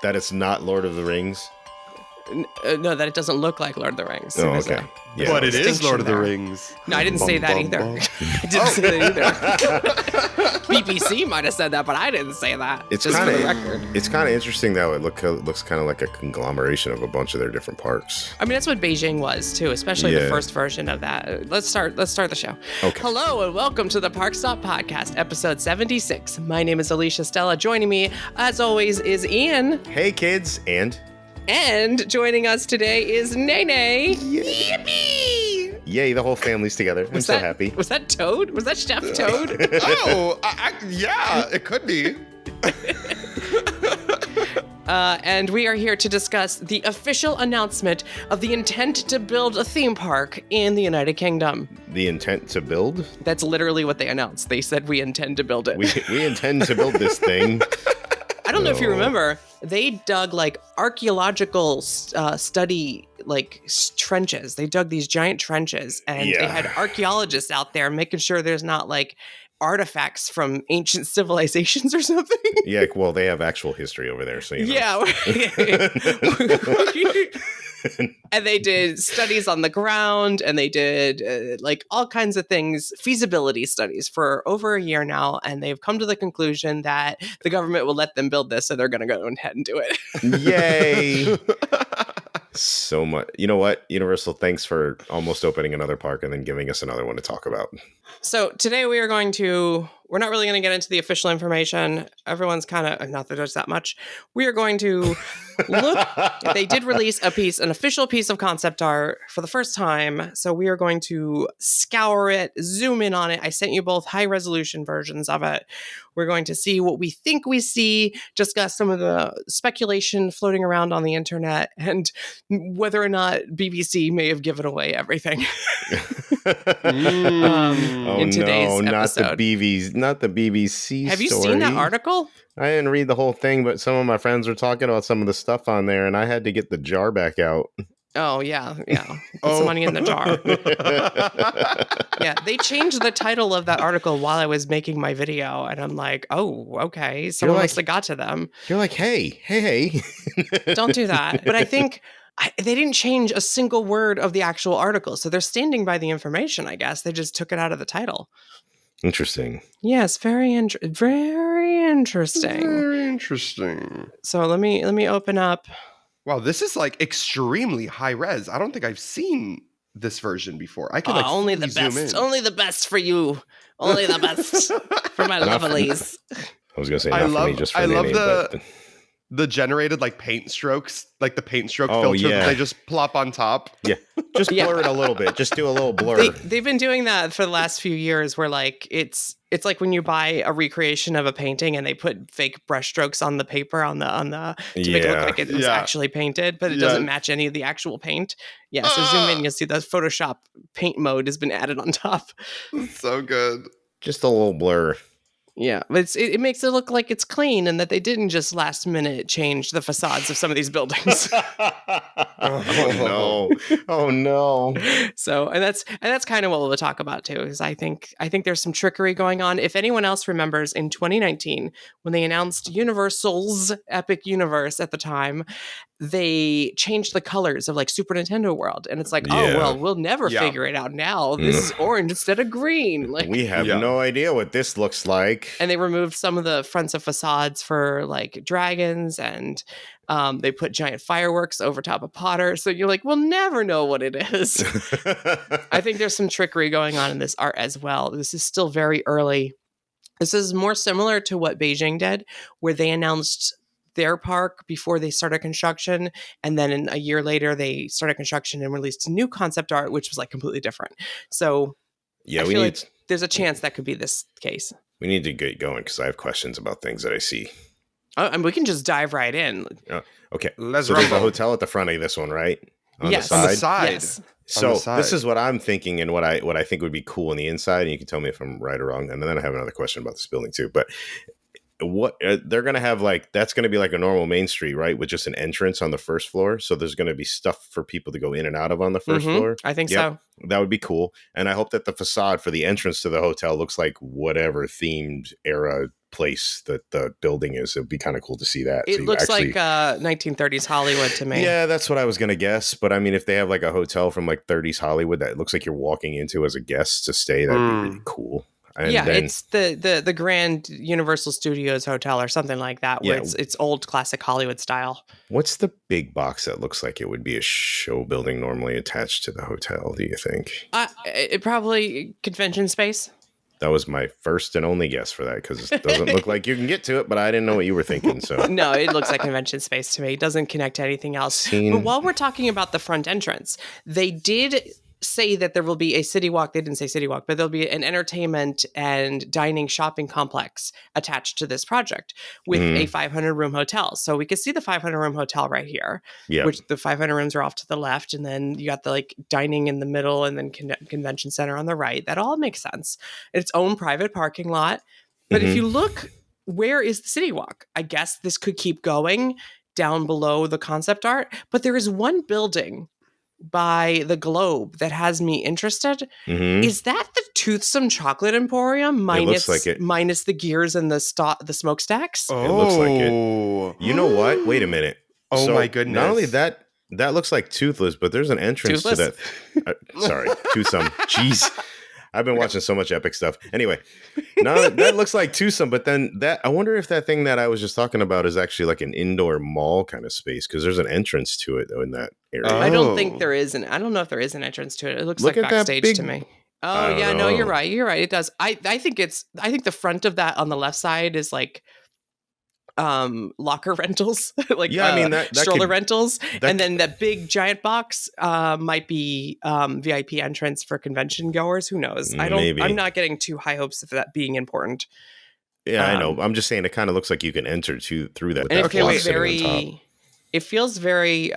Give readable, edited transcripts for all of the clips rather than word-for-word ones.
That it's not Lord of the Rings? No, that it doesn't look like Lord of the Rings. Oh, okay. Yeah, but it is Lord of the there. Rings. No, I didn't say that either. I didn't say that either. BBC might have said that, but I didn't say that. It's just kinda, for the record. It's kind of interesting though. It looks kind of like a conglomeration of a bunch of their different parks. I mean, that's what Beijing was too, especially the first version of that. Let's start the show. Okay. Hello and welcome to the ParkStop podcast, episode 76. My name is Alicia Stella. Joining me, as always, is Ian. Hey kids, And joining us today is Nene. Yippee! Yay, the whole family's together. I'm so happy. Was that Toad? Was that Chef Toad? Yeah, it could be. And we are here to discuss the official announcement of the intent to build a theme park in the United Kingdom. The intent to build? That's literally what they announced. They said, we intend to build it. We intend to build this thing. I don't know if you remember, they dug like archaeological study trenches. They dug these giant trenches and they had archaeologists out there making sure there's not like artifacts from ancient civilizations or something. Yeah, well, they have actual history over there, so you know. Yeah. And they did studies on the ground and they did like all kinds of things, feasibility studies for over a year now. And they've come to the conclusion that the government will let them build this. So they're going to go ahead and do it. Yay. So much. You know what? Universal, thanks for almost opening another park and then giving us another one to talk about. So today we're not really going to get into the official information. Everyone's kind of, not that there's that much. We are going to look, they did release an official piece of concept art for the first time. So we are going to scour it, zoom in on it. I sent you both high resolution versions of it. We're going to see what we think we see, discuss some of the speculation floating around on the internet, and whether or not BBC may have given away everything. In today's episode. Not the BBC Have you story. seen that article? I didn't read the whole thing, but some of my friends were talking about some of the stuff on there, and I had to get the jar back out. Oh, yeah. Put some money in the jar. Yeah, they changed the title of that article while I was making my video, and I'm like, oh, okay. Someone must have got to them. You're like, hey. Don't do that. But I think they didn't change a single word of the actual article, so they're standing by the information, I guess. They just took it out of the title. Interesting. Yes, very interesting. Very interesting. So let me open up. Wow, this is like extremely high res. I don't think I've seen this version before. I can only the best. Only the best for you. Only the best for my lovelies. I was gonna say, not for me, just for the generated like paint strokes, like the paint stroke filter that they just plop on top. Yeah, just blur it a little bit. Just do a little blur. They've been doing that for the last few years, where like it's like when you buy a recreation of a painting and they put fake brush strokes on the paper to make it look like it was actually painted, but it doesn't match any of the actual paint. Yeah, so zoom in, you'll see the Photoshop paint mode has been added on top. So good. Just a little blur. Yeah, but it makes it look like it's clean and that they didn't just last minute change the facades of some of these buildings. Oh no. So and that's kind of what we'll talk about too, is I think there's some trickery going on. If anyone else remembers in 2019 when they announced Universal's Epic Universe at the time, they changed the colors of like Super Nintendo World, and it's like, oh well, we'll never figure it out now. This is orange instead of green. Like we have no idea what this looks like. And they removed some of the fronts of facades for like dragons, and they put giant fireworks over top of Potter. So you're like, we'll never know what it is. I think there's some trickery going on in this art as well. This is still very early. This is more similar to what Beijing did, where they announced their park before they started construction, and then a year later they started construction and released new concept art, which was like completely different. So I feel like there's a chance that could be this case. We need to get going because I have questions about things that I see. And we can just dive right in. Okay, so there's a hotel at the front of this one, right? On the side. Yes. So this is what I'm thinking, and what I think would be cool on the inside, and you can tell me if I'm right or wrong. And then I have another question about this building too. But what they're gonna have, like, that's gonna be like a normal main street, right, with just an entrance on the first floor. So there's gonna be stuff for people to go in and out of on the first floor. I think Yep, so. that would be cool. And I hope that the facade for the entrance to the hotel looks like whatever themed era place that the building is. It'd be kind of cool to see that. So It you looks actually, like 1930s Hollywood to me. yeah, that's what I was gonna guess. But I mean, if they have like a hotel from like 30s Hollywood that it looks like you're walking into as a guest to stay, that'd be really cool. And yeah, then, it's the Grand Universal Studios Hotel or something like that, where yeah, it's old classic Hollywood style. what's the big box that looks like it would be a show building normally attached to the hotel, do you think? It probably convention space. That was my first and only guess for that, because it doesn't look like you can get to it, but I didn't know what you were thinking. So No, it looks like convention space to me. It doesn't connect to anything else. But while we're talking about the front entrance, they did say that there will be a city walk. They didn't say city walk, but there'll be an entertainment and dining shopping complex attached to this project with a 500 room hotel. So we could see the 500 room hotel right here, which the 500 rooms are off to the left. And then you got the like dining in the middle and then convention center on the right. That all makes sense. Its own private parking lot. But if you look, where is the city walk? I guess this could keep going down below the concept art, but there is one building by the Globe that has me interested. Is that the Toothsome Chocolate Emporium minus like it. minus the gears and the smokestacks? Oh, it looks like it. You know what? Wait a minute. Oh So my goodness! Not only that looks like Toothless, but there's an entrance to that. Sorry, Toothsome. Jeez. I've been watching so much epic stuff. Anyway, now that looks like Tucson, but then I wonder if that thing that I was just talking about is actually like an indoor mall kind of space, because there's an entrance to it in that area. I don't think there is I don't know if there is an entrance to it. It looks Look like at that backstage big- to me. Oh yeah, no, you're right. You're right. It does. I think the front of that on the left side is like locker rentals, like Yeah, I mean, that stroller could- rentals, and then that big giant box might be VIP entrance for convention goers. Who knows? Maybe. I'm not getting too high hopes of that being important. Yeah, I know. I'm just saying it kind of looks like you can enter through that. And That it feels clock sitting on top. it feels very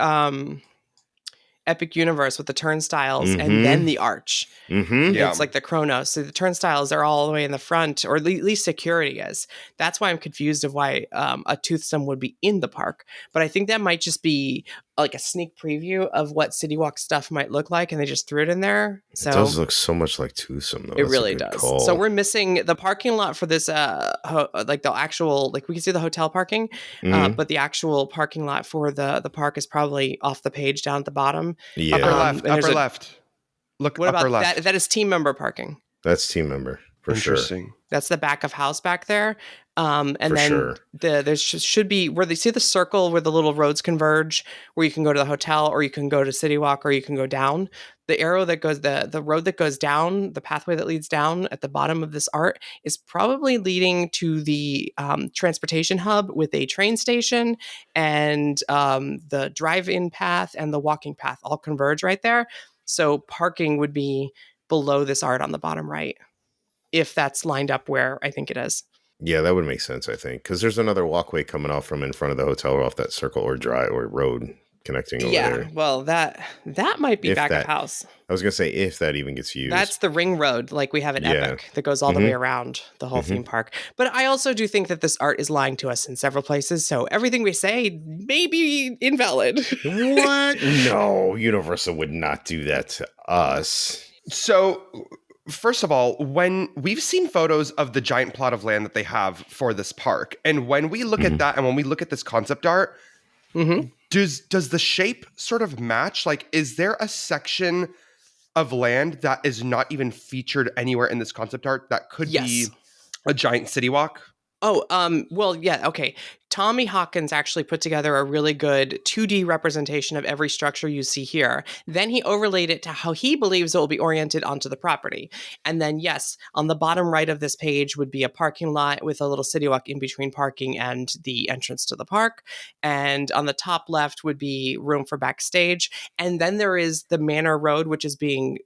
Epic Universe with the turnstiles and then the arch. Yeah. It's like the Chronos. So the turnstiles are all the way in the front, or at least security is. That's why I'm confused of why a Toothsome would be in the park. But I think that might just be like a sneak preview of what City Walk stuff might look like, and they just threw it in there. So It does look so much like Tucson, though. it really does. Call. So we're missing the parking lot for this, like the actual, like we can see the hotel parking, but the actual parking lot for the park is probably off the page down at the bottom. Yeah, Upper left. and there's Upper a- left. Look. What upper about left. that? That is team member parking. that's team member for sure. Interesting. That's the back of house back there. And For then sure. there should be where they see the circle where the little roads converge, where you can go to the hotel or you can go to City Walk or you can go down. The arrow that goes, the road that goes down, the pathway that leads down at the bottom of this art is probably leading to the transportation hub with a train station, and the drive-in path and the walking path all converge right there. So parking would be below this art on the bottom right, if that's lined up where I think it is. Yeah, that would make sense, I think, because there's another walkway coming off from in front of the hotel or off that circle or drive or road connecting over there. Well, that might be If back that- of house. I was gonna say if that even gets used. That's the ring road, like we have at Yeah. Epic, that goes all the way around the whole theme park. But I also do think that this art is lying to us in several places, so everything we say may be invalid. What? No, Universal would not do that to us. So, first of all, when we've seen photos of the giant plot of land that they have for this park, and when we look at that and when we look at this concept art, does the shape sort of match? Like, is there a section of land that is not even featured anywhere in this concept art that could be Yes. a giant city walk? Oh, well, yeah, okay. Tommy Hawkins actually put together a really good 2D representation of every structure you see here. Then he overlaid it to how he believes it will be oriented onto the property. And then, yes, on the bottom right of this page would be a parking lot with a little city walk in between parking and the entrance to the park. And on the top left would be room for backstage. And then there is the Manor Road, which is being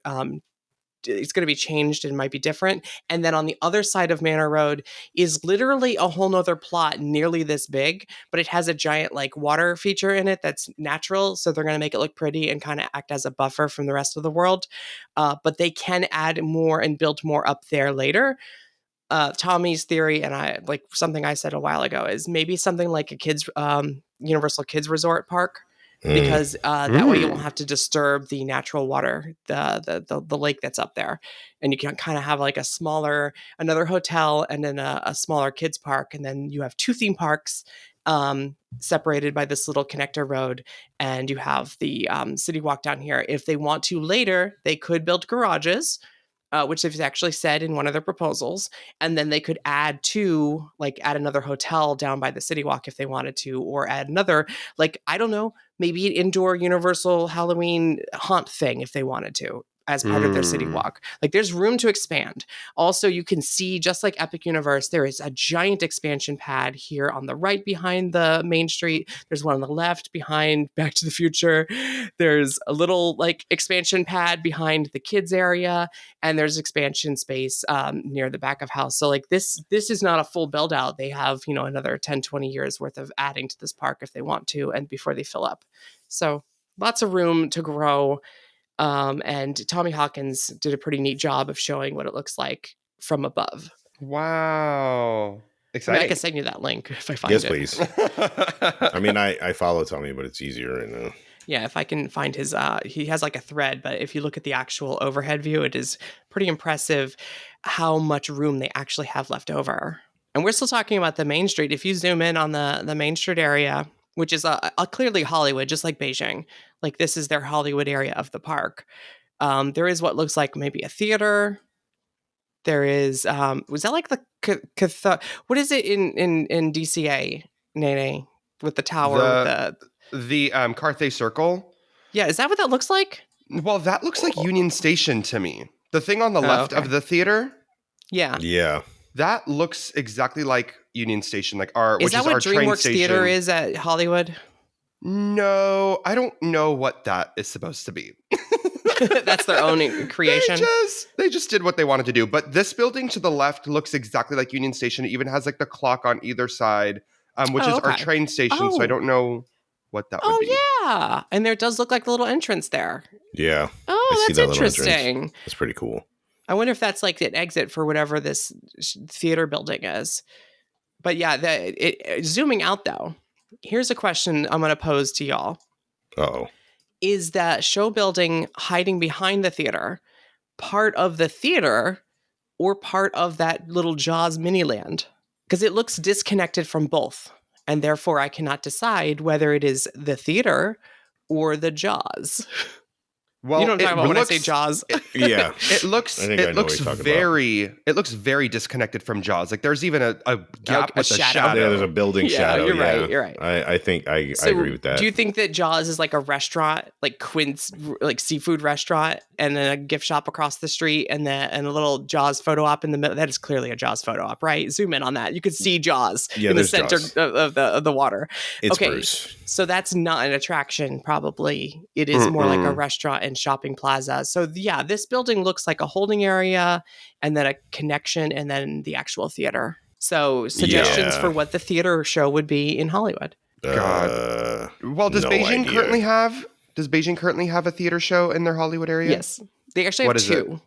it's going to be changed and might be different. And then on the other side of Manor Road is literally a whole nother plot nearly this big, but it has a giant like water feature in it that's natural. So they're going to make it look pretty and kind of act as a buffer from the rest of the world. But they can add more and build more up there later. Tommy's theory, and I like something I said a while ago, is maybe something like a kids Universal Kids Resort park, because that way you won't have to disturb the natural water, the lake that's up there, and you can kind of have like another hotel and then a smaller kids park, and then you have two theme parks separated by this little connector road, and you have the city walk down here. If they want to later, they could build garages, which they've actually said in one of their proposals. And then they could add another hotel down by the city walk if they wanted to, or add another, I don't know, maybe an indoor Universal Halloween haunt thing if they wanted to, as part of their city walk. There's room to expand. Also, you can see, just like Epic Universe, there is a giant expansion pad here on the right behind the main street. There's one on the left behind Back to the Future. There's a little expansion pad behind the kids area, and there's expansion space near the back of house. So this is not a full build out. They have, another 10, 20 years worth of adding to this park if they want to, and before they fill up. So lots of room to grow. And Tommy Hawkins did a pretty neat job of showing what it looks like from above. Wow. Exciting. I can send you that link if I find it. Yes, please. I mean, I follow Tommy, but it's easier right now. Yeah, if I can find his, he has a thread, but if you look at the actual overhead view, it is pretty impressive how much room they actually have left over. And we're still talking about the Main Street. If you zoom in on the Main Street area, which is clearly Hollywood, just like Beijing. This is their Hollywood area of the park. There is what looks like maybe a theater. There is, was that the, what is it in DCA, Nene, with the tower? The Carthay Circle? Yeah, is that what that looks like? Well, that looks like Union Station to me. The thing on the left of the theater? Yeah. Yeah. That looks exactly like Union Station, is that what DreamWorks Theater is at Hollywood? No, I don't know what that is supposed to be. That's their own creation. They just did what they wanted to do. But this building to the left looks exactly like Union Station. It even has the clock on either side, which is our train station. So I don't know what that would be. Oh, yeah. And there does look like a little entrance there. Yeah. Oh, that's interesting. It's pretty cool. I wonder if that's an exit for whatever this theater building is. But yeah, zooming out though, here's a question I'm going to pose to y'all. Uh-oh. Is that show building hiding behind the theater part of the theater or part of that little Jaws mini land? Because it looks disconnected from both. And therefore I cannot decide whether it is the theater or the Jaws. Well, you know what I'm talking about when I say Jaws. Yeah. It looks very disconnected from Jaws. There's even a gap with a shadow. Yeah, there's a building shadow. You're right. I think I agree with that. Do you think that Jaws is like a restaurant, like Quint's seafood restaurant, and then a gift shop across the street, and a little Jaws photo op in the middle? That is clearly a Jaws photo op, right? Zoom in on that. You could see Jaws in the center of the water. It's Bruce. So that's not an attraction, probably. It is more like a restaurant and shopping plaza. So yeah, this building looks like a holding area and then a connection and then the actual theater. So suggestions for what the theater show would be in Hollywood. God. Well, does Beijing currently have a theater show in their Hollywood area? Yes. They actually have two.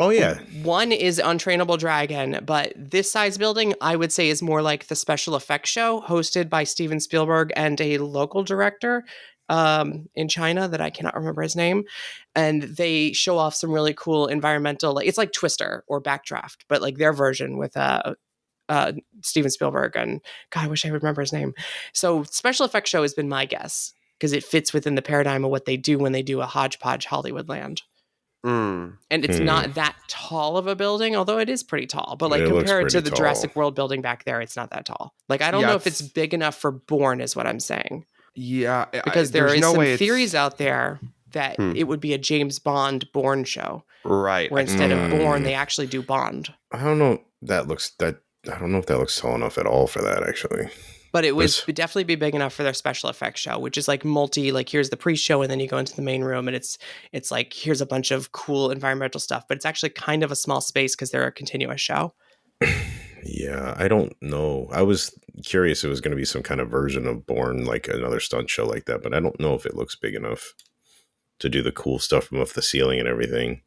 Oh, yeah. One is Untrainable Dragon, but this size building, I would say, is more like the special effects show hosted by Steven Spielberg and a local director in China that I cannot remember his name. And they show off some really cool environmental, it's like Twister or Backdraft, but their version with Steven Spielberg and God, I wish I would remember his name. So special effects show has been my guess because it fits within the paradigm of what they do when they do a hodgepodge Hollywood land. And it's not that tall of a building, although it is pretty tall. But compared to the Jurassic World building back there, it's not that tall. I don't know if it's big enough for Bourne is what I'm saying. Yeah. Because there is some theories out there that it would be a James Bond Bourne show. Right. Where instead of Bourne, they actually do Bond. I don't know. I don't know if that looks tall enough at all for that, actually. But it would definitely be big enough for their special effects show, which is here's the pre-show and then you go into the main room and it's here's a bunch of cool environmental stuff, but it's actually kind of a small space because they're a continuous show. Yeah, I don't know. I was curious it was going to be some kind of version of Bourne, like another stunt show like that, but I don't know if it looks big enough to do the cool stuff from off the ceiling and everything.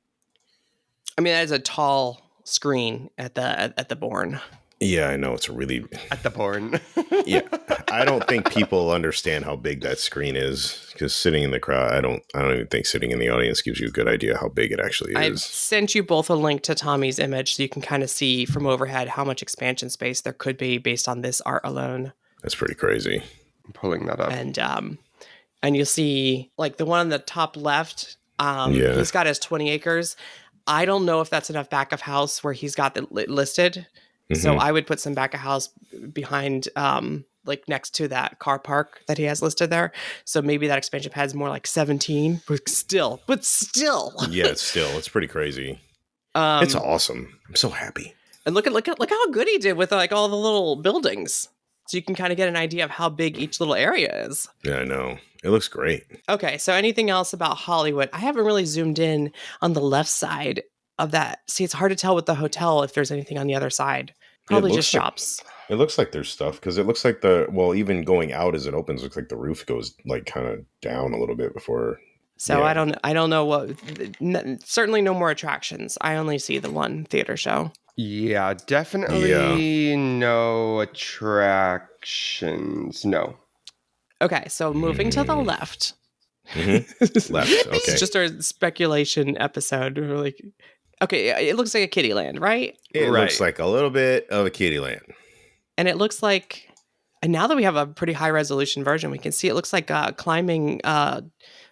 I mean, that is a tall screen at the Bourne. Yeah, I know it's a really at the Bourne. Yeah, I don't think people understand how big that screen is because sitting in the crowd, I don't even think sitting in the audience gives you a good idea how big it actually is. I've sent you both a link to Tommy's image so you can kind of see from overhead how much expansion space there could be based on this art alone. That's pretty crazy. I'm pulling that up. And you'll see like the one on the top left, he's got his 20 acres. I don't know if that's enough back of house where he's got it listed. So I would put some back of house behind, like next to that car park that he has listed there. So maybe that expansion pad's more like 17, but still. Yeah, it's pretty crazy. It's awesome. I'm so happy. And look how good he did with like all the little buildings. So you can kind of get an idea of how big each little area is. Yeah, I know. It looks great. Okay, so anything else about Hollywood? I haven't really zoomed in on the left side of that. See, it's hard to tell with the hotel if there's anything on the other side. Probably just shops. It looks like there's stuff because it looks like even going out as it opens, looks like the roof goes like kind of down a little bit before. So yeah. I don't know what. Certainly no more attractions. I only see the one theater show. Yeah, definitely no attractions. No. Okay, so moving to the left. Mm-hmm. Left. Okay. It's just our speculation episode. We're like, okay, it looks like a kiddie land, right? It looks like a little bit of a kiddie land. And it looks like, and now that we have a pretty high resolution version, we can see it looks like climbing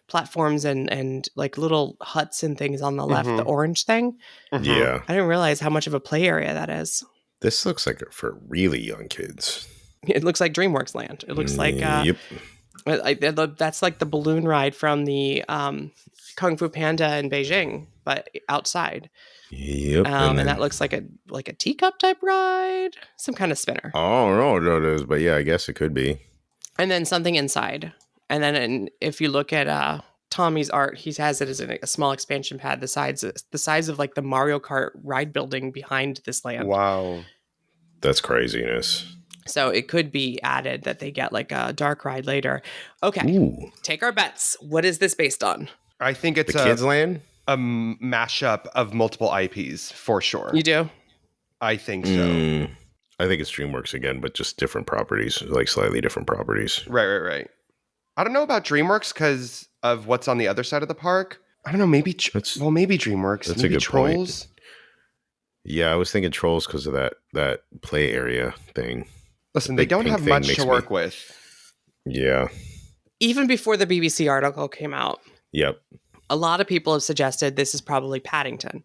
platforms and like little huts and things on the left, the orange thing. Yeah. I didn't realize how much of a play area that is. This looks like for really young kids. It looks like DreamWorks Land. It looks like that's like the balloon ride from the Kung Fu Panda in Beijing, but outside. Yep. And that looks like a teacup type ride, some kind of spinner. Oh no, it is, but yeah, I guess it could be. And then something inside. And then if you look at Tommy's art, he has it as a small expansion pad the size of like the Mario Kart ride building behind this land. Wow. That's craziness. So it could be added that they get like a dark ride later. Okay. Ooh. Take our bets. What is this based on? I think it's the Kids Land? A mashup of multiple IPs for sure. You do? I think so. I think it's DreamWorks again, but just different properties, like slightly different properties. Right. I don't know about DreamWorks because of what's on the other side of the park. I don't know. Maybe maybe DreamWorks. That's maybe a good Trolls. Point. Yeah, I was thinking Trolls because of that play area thing. Listen, they don't have much to work with. Yeah. Even before the BBC article came out. Yep. A lot of people have suggested this is probably Paddington.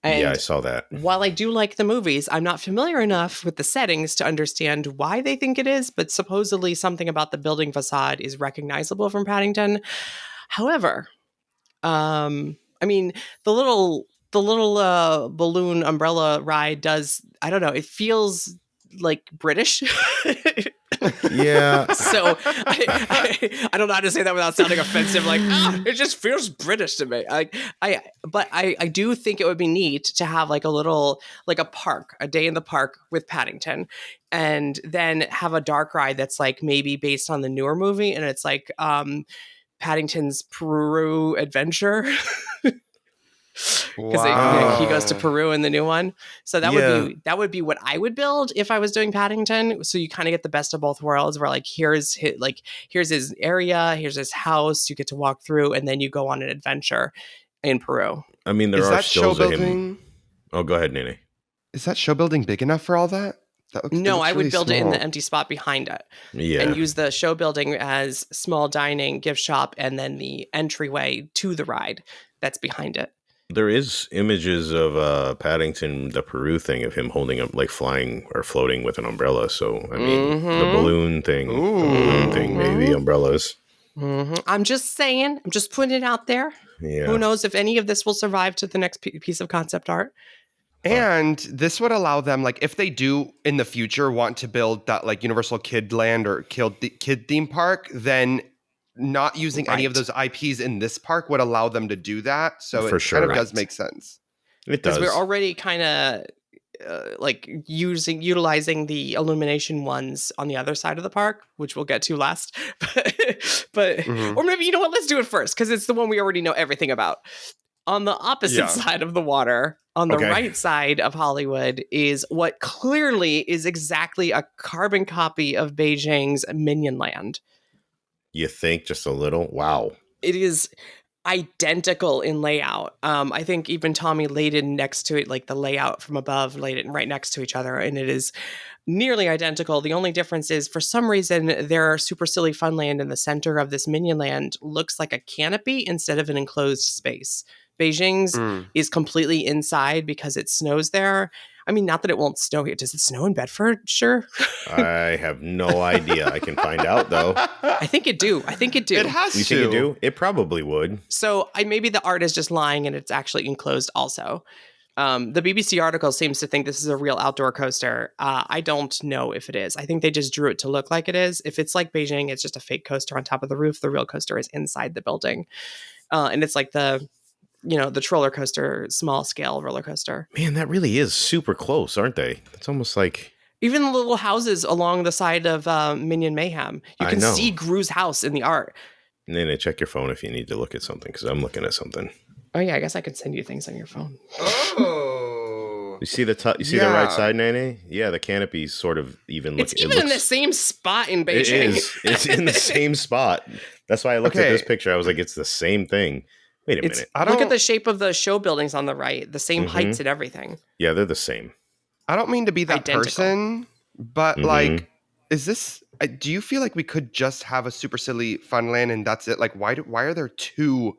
And yeah, I saw that. While I do like the movies, I'm not familiar enough with the settings to understand why they think it is, but supposedly something about the building facade is recognizable from Paddington. However, I mean, the little balloon umbrella ride does, I don't know, it feels like British. Yeah. So I don't know how to say that without sounding offensive. Like, it just feels British to me. But I do think it would be neat to have like a park, a day in the park with Paddington, and then have a dark ride that's like maybe based on the newer movie, and it's like Paddington's Peru adventure. Because he goes to Peru in the new one. So that would be what I would build if I was doing Paddington. So you kind of get the best of both worlds where like here's his area, here's his house, you get to walk through, and then you go on an adventure in Peru. I mean, there are stills of him. Oh, go ahead, Nene. Is that show building big enough for all that? No, I would build it in the empty spot behind it. Yeah. And use the show building as small dining, gift shop, and then the entryway to the ride that's behind it. There is images of Paddington, the Peru thing, of him holding up, like flying or floating with an umbrella. So, I mean, the balloon thing, maybe umbrellas. I'm just saying, I'm just putting it out there. Yeah. Who knows if any of this will survive to the next piece of concept art. And this would allow them, like, if they do in the future want to build that, like, Universal Kid Land or Kid Theme Park, then not using any of those IPs in this park would allow them to do that. So it kind of does make sense. It does. Because we're already kind of like utilizing the illumination ones on the other side of the park, which we'll get to last. But or maybe, you know what? Let's do it first because it's the one we already know everything about. On the opposite side of the water, on the right side of Hollywood, is what clearly is exactly a carbon copy of Beijing's Minion Land. You think just a little? Wow. It is identical in layout. I think even Tommy laid it next to it, like the layout from above, laid it right next to each other, and it is nearly identical. The only difference is, for some reason, their Super Silly Funland in the center of this Minion Land looks like a canopy instead of an enclosed space. Beijing's is completely inside because it snows there. I mean, not that it won't snow here. Does it snow in Bedford? Sure. I have no idea. I can find out, though. I think it do. It has to. You think it do? It probably would. So maybe the art is just lying and it's actually enclosed also. The BBC article seems to think this is a real outdoor coaster. I don't know if it is. I think they just drew it to look like it is. If it's like Beijing, it's just a fake coaster on top of the roof. The real coaster is inside the building. And it's like the roller coaster, small scale roller coaster. Man, that really is super close, aren't they? It's almost like... Even the little houses along the side of Minion Mayhem. You can see Gru's house in the art. And then check your phone if you need to look at something, because I'm looking at something. Oh, yeah, I guess I could send you things on your phone. Oh. You see the the right side, Nene? Yeah, the canopy's sort of even. It's even in the same spot in Beijing. It is. It's in the same spot. That's why I looked at this picture. I was like, it's the same thing. Wait a minute. Look at the shape of the show buildings on the right. The same heights and everything. Yeah, they're the same. I don't mean to be that person, but like, is this... do you feel like we could just have a Super Silly Funland and that's it? Like, why are there two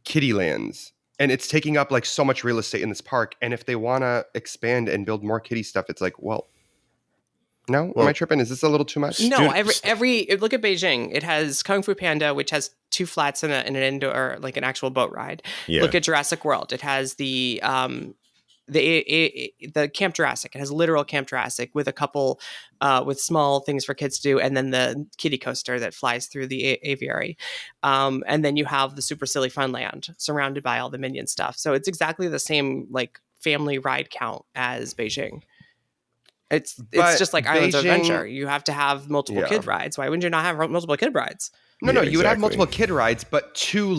kiddie lands? And it's taking up like so much real estate in this park. And if they want to expand and build more kiddie stuff, it's like, am I tripping? Is this a little too much? No, every look at Beijing. It has Kung Fu Panda, which has 2 flats and an indoor, like an actual boat ride. Yeah. Look at Jurassic World. It has the Camp Jurassic. It has literal Camp Jurassic with a couple with small things for kids to do, and then the kiddie coaster that flies through the aviary. And then you have the Super Silly Funland surrounded by all the Minion stuff. So it's exactly the same like family ride count as Beijing. It's just like Islands of Adventure. You have to have multiple kid rides. Why wouldn't you not have multiple kid rides? No, you would have multiple kid rides, but 2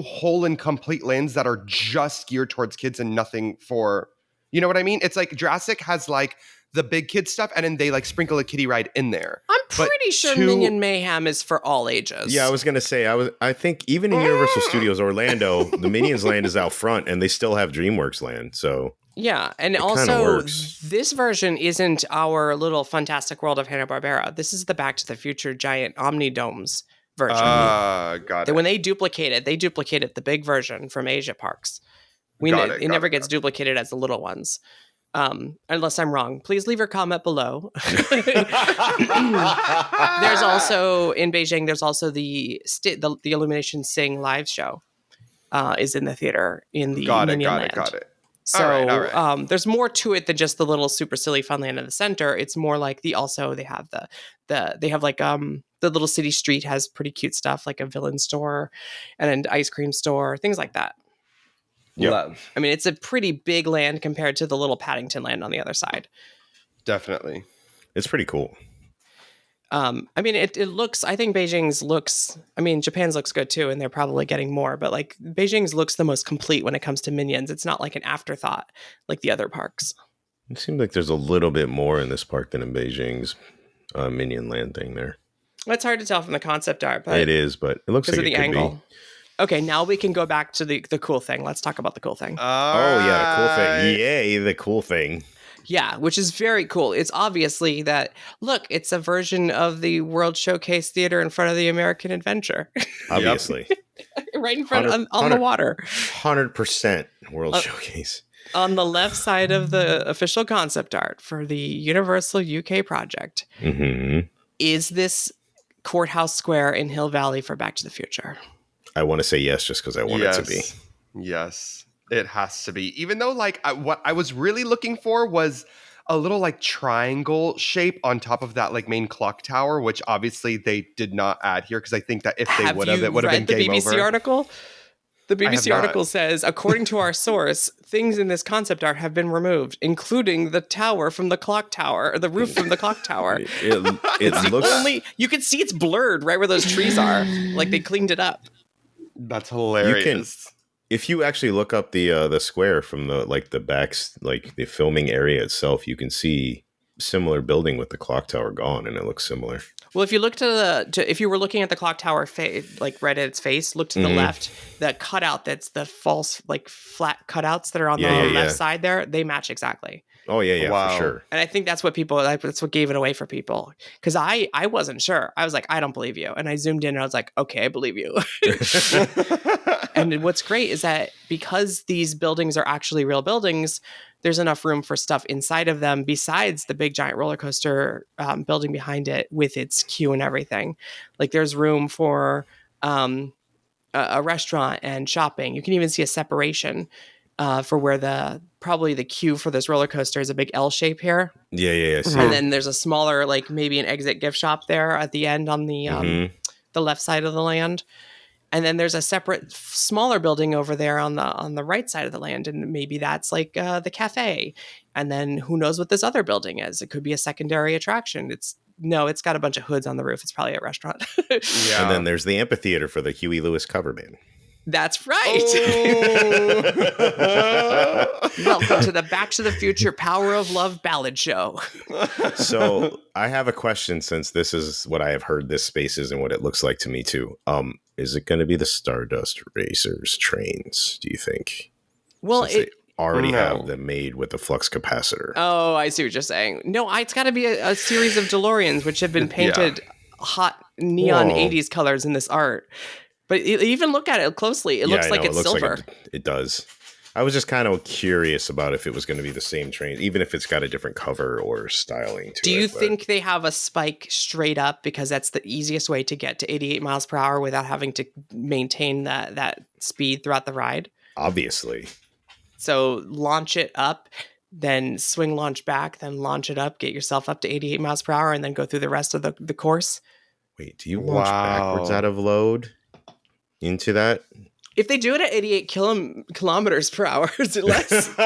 whole and complete lands that are just geared towards kids and nothing for, you know what I mean? It's like Jurassic has like the big kid stuff and then they like sprinkle a kiddie ride in there. I'm pretty sure Minion Mayhem is for all ages. Yeah, I was going to say, I think even in Universal Studios Orlando, the Minions land is out front and they still have DreamWorks land, so... Yeah, and also this version isn't our little Fantastic World of Hanna-Barbera. This is the Back to the Future giant Omnidomes version. Got it. When they duplicated the big version from Asia parks. It never gets duplicated as the little ones. Unless I'm wrong. Please leave your comment below. There's also, in Beijing, there's also the Illumination Sing live show is in the theater in the Minion Land. Got it. So all right. There's more to it than just the little Super Silly Funland in the center. It's more like they have the little city street has pretty cute stuff like a villain store and an ice cream store, things like that. Yep. Love. I mean, it's a pretty big land compared to the little Paddington land on the other side. Definitely. It's pretty cool. I mean, it looks, I think Beijing's looks, I mean, Japan's looks good too, and they're probably getting more, but like Beijing's looks the most complete when it comes to Minions. It's not like an afterthought like the other parks. It seems like there's a little bit more in this park than in Beijing's Minion Land thing there. It's hard to tell from the concept art, but it is, but it looks like because of the angle. Okay, now we can go back to the cool thing. Let's talk about the cool thing. Yeah, the cool thing. Yay, the cool thing. Yeah, which is very cool. It's obviously that, look, it's a version of the World Showcase Theater in front of the American Adventure. Obviously. Right in front on the water. 100% World Showcase. On the left side of the official concept art for the Universal UK project is this courthouse square in Hill Valley for Back to the Future. I want to say yes just because I want it to be. Yes. It has to be. Even though, like, what I was really looking for was a little, like, triangle shape on top of that, like, main clock tower, which obviously they did not add here because I think that if they would have, it would have been game over. Have you read the BBC article? The BBC article says, according to our source, things in this concept art have been removed, including the tower from the clock tower, or the roof from the clock tower. It looks... you can see it's blurred right where those trees are. Like, they cleaned it up. That's hilarious. If you actually look up the square from the backs, like the filming area itself, you can see similar building with the clock tower gone, and it looks similar. Well, if you look if you were looking at the clock tower like right at its face, look to the left. That cutout, that's the false like flat cutouts that are on the left side there. They match exactly. Oh yeah, Wow. For sure. And I think that's what that's what gave it away for people. Because I wasn't sure. I was like, I don't believe you. And I zoomed in and I was like, okay, I believe you. And what's great is that because these buildings are actually real buildings, there's enough room for stuff inside of them besides the big giant roller coaster building behind it with its queue and everything. Like there's room for a restaurant and shopping. You can even see a separation for where probably the queue for this roller coaster is a big L shape here. Yeah. And then there's a smaller, like maybe an exit gift shop there at the end on the left side of the land. And then there's a separate, smaller building over there on the right side of the land, and maybe that's like the cafe. And then who knows what this other building is? It could be a secondary attraction. It's got a bunch of hoods on the roof. It's probably a restaurant. Yeah. And then there's the amphitheater for the Huey Lewis cover band. That's right. Oh. Welcome to the Back to the Future Power of Love ballad show. So I have a question, since this is what I have heard this space is and what it looks like to me too. Is it going to be the Stardust Racers trains, do you think? Well, they already have them made with the flux capacitor. Oh, I see what you're saying. No, it's got to be a series of DeLoreans, which have been painted hot neon 80s colors in this art. But even look at it closely. It looks like it's silver. Like it does. I was just kind of curious about if it was going to be the same train, even if it's got a different cover or styling to it. Do you think they have a spike straight up because that's the easiest way to get to 88 miles per hour without having to maintain that speed throughout the ride? Obviously. So launch it up, then swing launch back, then launch it up, get yourself up to 88 miles per hour, and then go through the rest of the course. Wait, do you launch backwards out of load into that? If they do it at 88 kilometers per hour, is it less?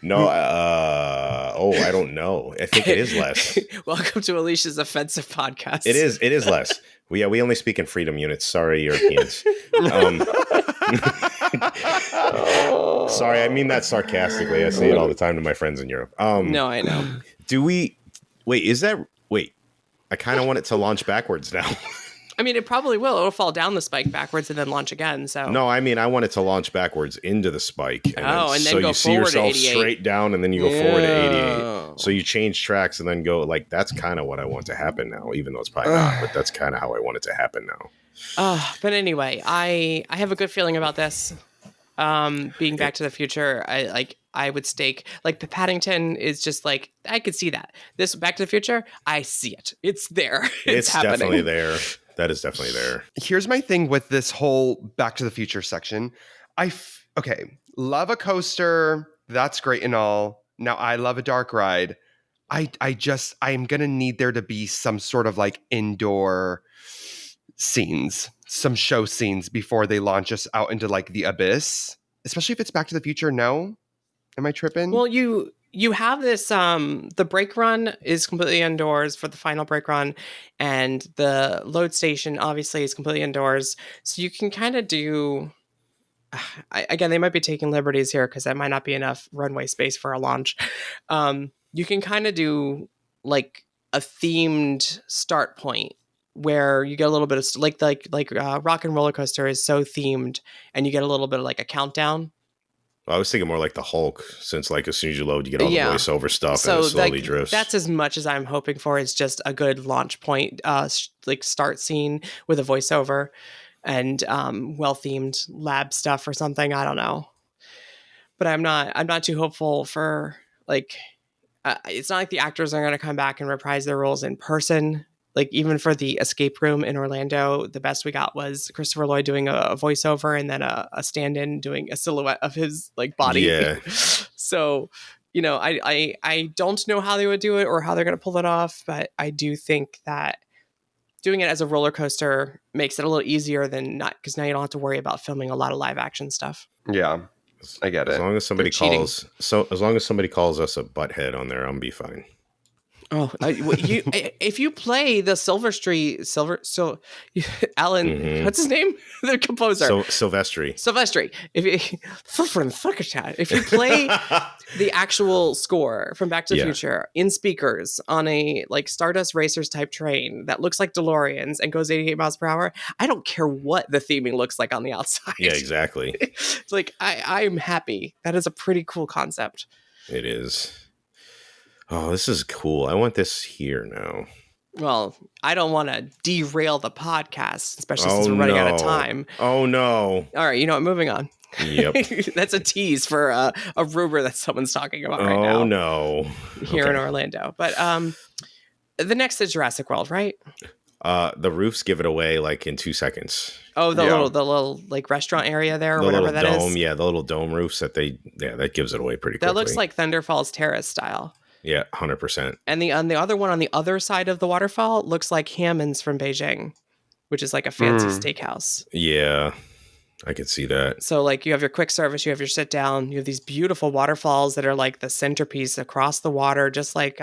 No. I don't know. I think it is less. Welcome to Alicia's offensive podcast. It is less. We only speak in freedom units. Sorry, Europeans. Sorry, I mean that sarcastically. I say it all the time to my friends in Europe. No, I know. I kind of want it to launch backwards now. I mean, it probably will. It'll fall down the spike backwards and then launch again. So no, I mean, I want it to launch backwards into the spike. And then so go you see forward yourself to 88. straight down, and then you go forward to 88. So you change tracks and then go like that's kind of what I want to happen now, even though it's probably not. But that's kind of how I want it to happen now. But anyway, I have a good feeling about this. Being Back to the Future, I would stake like the Paddington is just like I could see that. This Back to the Future, I see it. It's there. It's happening. Definitely there. That is definitely there. Here's my thing with this whole Back to the Future section. Love a coaster. That's great and all. Now I love a dark ride. I'm going to need there to be some sort of like indoor scenes, some show scenes before they launch us out into like the abyss, especially if it's Back to the Future. No? Am I tripping? Well, you have this, the brake run is completely indoors for the final brake run, and the load station obviously is completely indoors. So you can kind of do, again, they might be taking liberties here because that might not be enough runway space for a launch. You can kind of do like a themed start point where you get a little bit of like Rock and Roller Coaster is so themed, and you get a little bit of like a countdown. I was thinking more like the Hulk, since like as soon as you load, you get all the voiceover stuff and it slowly drifts. That's as much as I'm hoping for. Is just a good launch point, like start scene with a voiceover and well themed lab stuff or something. I don't know, but I'm not too hopeful for like. It's not like the actors are going to come back and reprise their roles in person. Like even for the escape room in Orlando, the best we got was Christopher Lloyd doing a voiceover and then a stand-in doing a silhouette of his like body. Yeah. So, I don't know how they would do it or how they're going to pull it off, but I do think that doing it as a roller coaster makes it a little easier than not, because now you don't have to worry about filming a lot of live action stuff. Yeah, I get it. As long as somebody calls us a butthead on there, I'll be fine. Oh, if you play the Alan, what's his name? The composer. Silvestri. If you play the actual score from Back to the Future in speakers on a like Stardust Racers type train that looks like DeLoreans and goes 88 miles per hour, I don't care what the theming looks like on the outside. Yeah, exactly. It's like I'm happy. That is a pretty cool concept. It is. Oh, this is cool. I want this here now. Well, I don't want to derail the podcast, especially since we're running out of time. Oh, no. All right, you know what? Moving on. Yep. That's a tease for a rumor that someone's talking about right now. Oh, no. Here in Orlando. But the next is Jurassic World, right? The roofs give it away like in 2 seconds. Oh, the little like restaurant area there, or the whatever little that dome, is. Yeah, the little dome roofs that gives it away pretty quickly. That looks like Thunder Falls Terrace style. Yeah, 100%. And the other one on the other side of the waterfall looks like Hammond's from Beijing, which is like a fancy steakhouse. Yeah, I could see that. So like you have your quick service, you have your sit down, you have these beautiful waterfalls that are like the centerpiece across the water, just like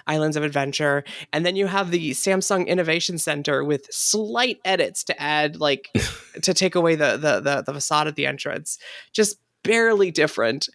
Islands of Adventure. And then you have the Samsung Innovation Center with slight edits to add, like to take away the facade at the entrance. Just barely different.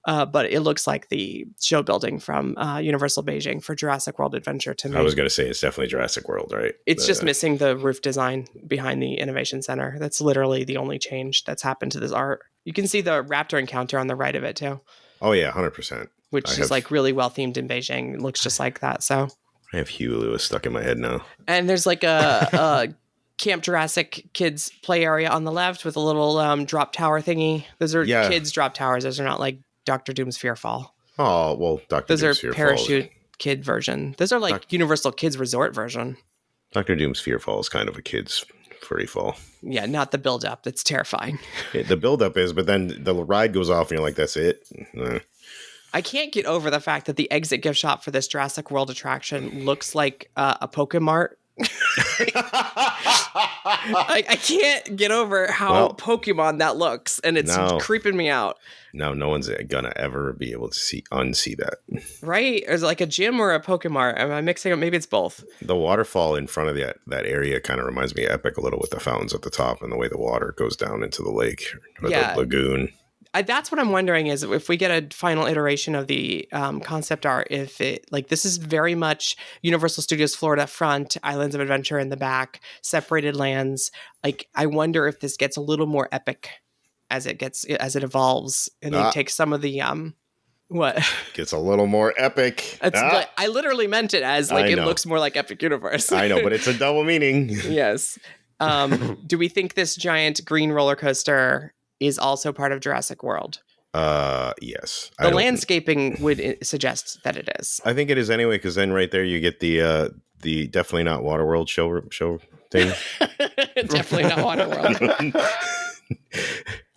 But it looks like the show building from Universal Beijing for Jurassic World Adventure to me. I was going to say it's definitely Jurassic World, right? It's just missing the roof design behind the Innovation Center. That's literally the only change that's happened to this art. You can see the raptor encounter on the right of it too. Oh yeah, 100%. Which is like really well themed in Beijing. It looks just like that. So I have Huey Lewis stuck in my head now. And there's like a Camp Jurassic kids play area on the left with a little drop tower thingy. Those are kids drop towers. Those are not like Dr. Doom's Fearfall. Oh, well, Dr. Doom's Fearfall. Those are parachute kid version. Those are like Universal Kids Resort version. Dr. Doom's Fearfall is kind of a kid's free fall. Yeah, not the build-up. That's terrifying. The build-up is, but then the ride goes off and you're like, that's it? I can't get over the fact that the exit gift shop for this Jurassic World attraction looks like a Pokemart. I can't get over how Pokemon that looks, and it's creeping me out. No one's gonna ever be able to unsee that. Right? Is it like a gym or a Pokemart? Am I mixing up? Maybe it's both. The waterfall in front of that area kind of reminds me of Epic a little, with the fountains at the top and the way the water goes down into the lake or the lagoon. That's what I'm wondering is if we get a final iteration of the concept art, if it like this is very much Universal Studios Florida front, Islands of Adventure in the back, separated lands. Like I wonder if this gets a little more epic as it evolves, and they take some of the what gets a little more epic. I literally meant it as like it looks more like Epic Universe. I know, but it's a double meaning. Yes. Do we think this giant green roller coaster is also part of Jurassic World? Yes. The landscaping would suggest that it is. I think it is anyway, because then right there you get the definitely not Waterworld show thing. Definitely not Waterworld.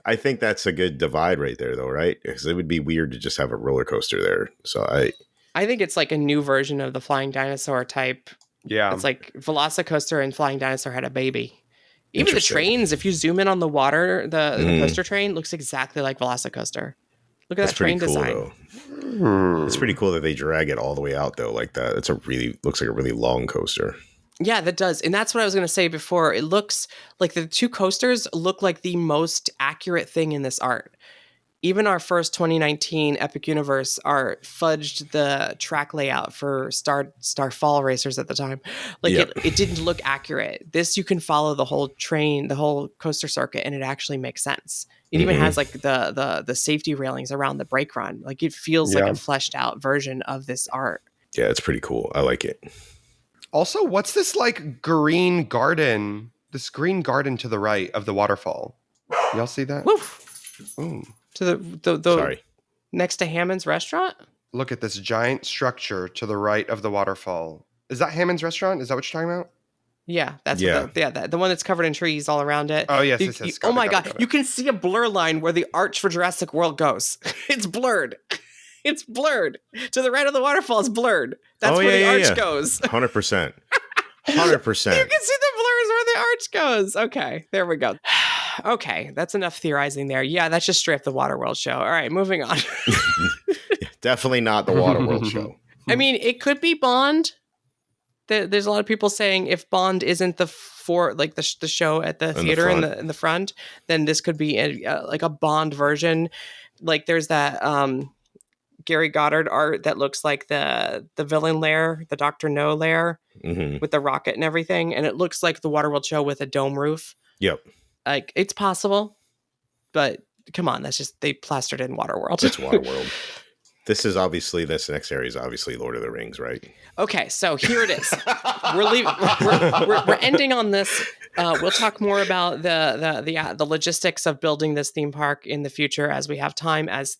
I think that's a good divide right there, though, right? Because it would be weird to just have a roller coaster there. So I think it's like a new version of the Flying Dinosaur type. Yeah, it's like Velocicoaster and Flying Dinosaur had a baby. Even the trains, if you zoom in on the water, the coaster train looks exactly like Velocicoaster. Look at that train design. It's pretty cool that they drag it all the way out though, like that. Looks like a really long coaster. Yeah, that does. And that's what I was going to say before. It looks like the two coasters look like the most accurate thing in this art. Even our first 2019 Epic Universe art fudged the track layout for Starfall racers at the time. Like it didn't look accurate. This, you can follow the whole train, the whole coaster circuit, and it actually makes sense. It even has like the safety railings around the brake run. Like it feels like a fleshed out version of this art. Yeah, it's pretty cool. I like it. Also, what's this like green garden? This green garden to the right of the waterfall. Y'all see that? Woof. Ooh. To the Sorry. Next to Hammond's restaurant? Look at this giant structure to the right of the waterfall. Is that Hammond's restaurant? Is that what you're talking about? Yeah, that's the one that's covered in trees all around it. Oh yes, oh my god, you can see a blur line where the arch for Jurassic World goes. It's blurred. It's blurred. To the right of the waterfall is blurred. That's where the arch goes. 100%. 100%. You can see the blurs where the arch goes. Okay, there we go. Okay, that's enough theorizing there. Yeah, that's just straight up the Waterworld show. All right, moving on. Definitely not the Waterworld show. I mean, it could be Bond. There's a lot of people saying if Bond isn't the show at the theater in the front, then this could be like a Bond version. Like there's that Gary Goddard art that looks like the villain lair, the Dr. No lair with the rocket and everything, and it looks like the Waterworld show with a dome roof. Yep. Like it's possible, but come on, that's just they plastered in Waterworld. It's Waterworld. This next area is obviously Lord of the Rings, right? Okay, so here it is. We're ending on this. We'll talk more about the logistics of building this theme park in the future as we have time, as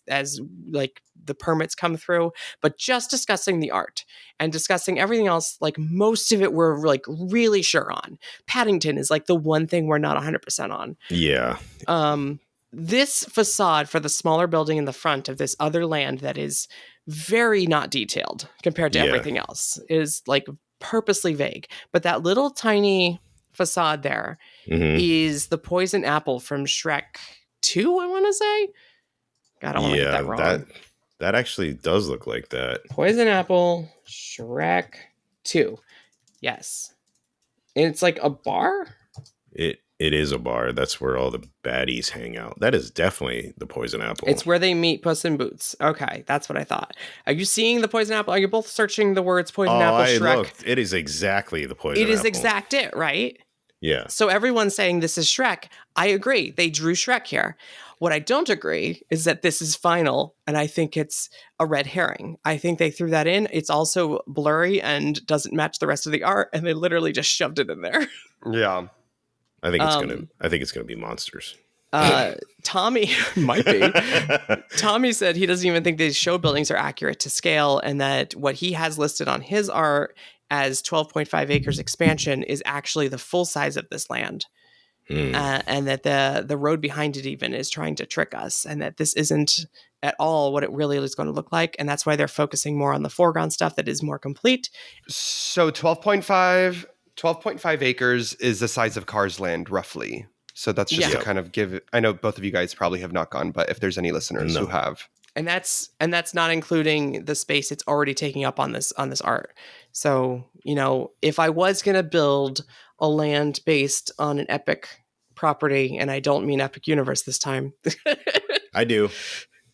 like the permits come through. But just discussing the art and discussing everything else, like most of it, we're like really sure on. Paddington is like the one thing we're not 100% on. Yeah. This facade for the smaller building in the front of this other land that is very not detailed compared to everything else is like purposely vague. But that little tiny facade there is the poison apple from Shrek 2, I want to say. I don't want to get that wrong. That actually does look like that. Poison apple, Shrek 2. Yes. And it's like a bar? It is a bar. That's where all the baddies hang out. That is definitely the poison apple. It's where they meet Puss in Boots. Okay, that's what I thought. Are you seeing the poison apple? Are you both searching the words poison apple, Shrek? Looked. It is exactly the poison apple. It is exact it, right? Yeah. So everyone's saying this is Shrek. I agree. They drew Shrek here. What I don't agree is that this is final, and I think it's a red herring. I think they threw that in. It's also blurry and doesn't match the rest of the art, and they literally just shoved it in there. Yeah. I think it's gonna be monsters. Tommy might be. Tommy said he doesn't even think these show buildings are accurate to scale, and that what he has listed on his art as 12.5 acres expansion is actually the full size of this land. And that the road behind it even is trying to trick us, and that this isn't at all what it really is going to look like. And that's why they're focusing more on the foreground stuff that is more complete. So 12.5 acres is the size of Cars Land, roughly. So that's just to kind of give. I know both of you guys probably have not gone, but if there's any listeners who have, and that's not including the space it's already taking up on this art. So if I was going to build a land based on an epic property, and I don't mean Epic Universe this time. I do.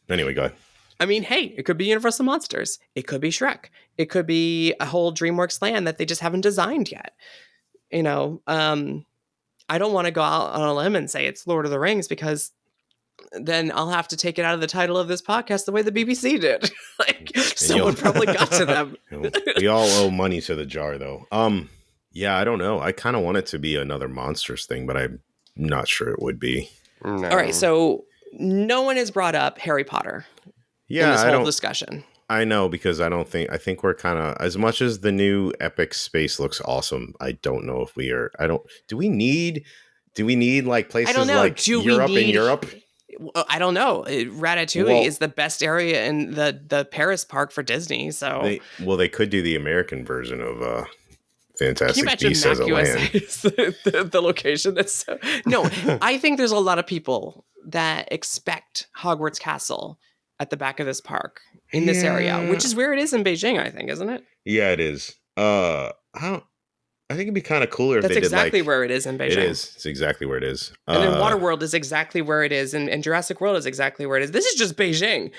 Anyway, go ahead. I mean, hey, it could be Universal Monsters. It could be Shrek. It could be a whole DreamWorks land that they just haven't designed yet. I don't want to go out on a limb and say it's Lord of the Rings, because then I'll have to take it out of the title of this podcast the way the BBC did. Someone probably got to them. We all owe money to the jar, though. Yeah, I don't know. I kind of want it to be another Monsters thing, but I'm not sure it would be. No. All right, so no one has brought up Harry Potter in this whole discussion. I know, because I think we're kind of, as much as the new Epic space looks awesome, I don't know if do we need like places like Europe? I don't know. Ratatouille is the best area in the Paris park for Disney. So they could do the American version of Fantastic Beasts as a land. The location that's no. I think there's a lot of people that expect Hogwarts Castle at the back of this park in this area, which is where it is in Beijing, I think, isn't it? Yeah, it is. I think it'd be kind of cooler if they did exactly where it is in Beijing. It is. It's exactly where it is. And then Waterworld is exactly where it is, and Jurassic World is exactly where it is. This is just Beijing.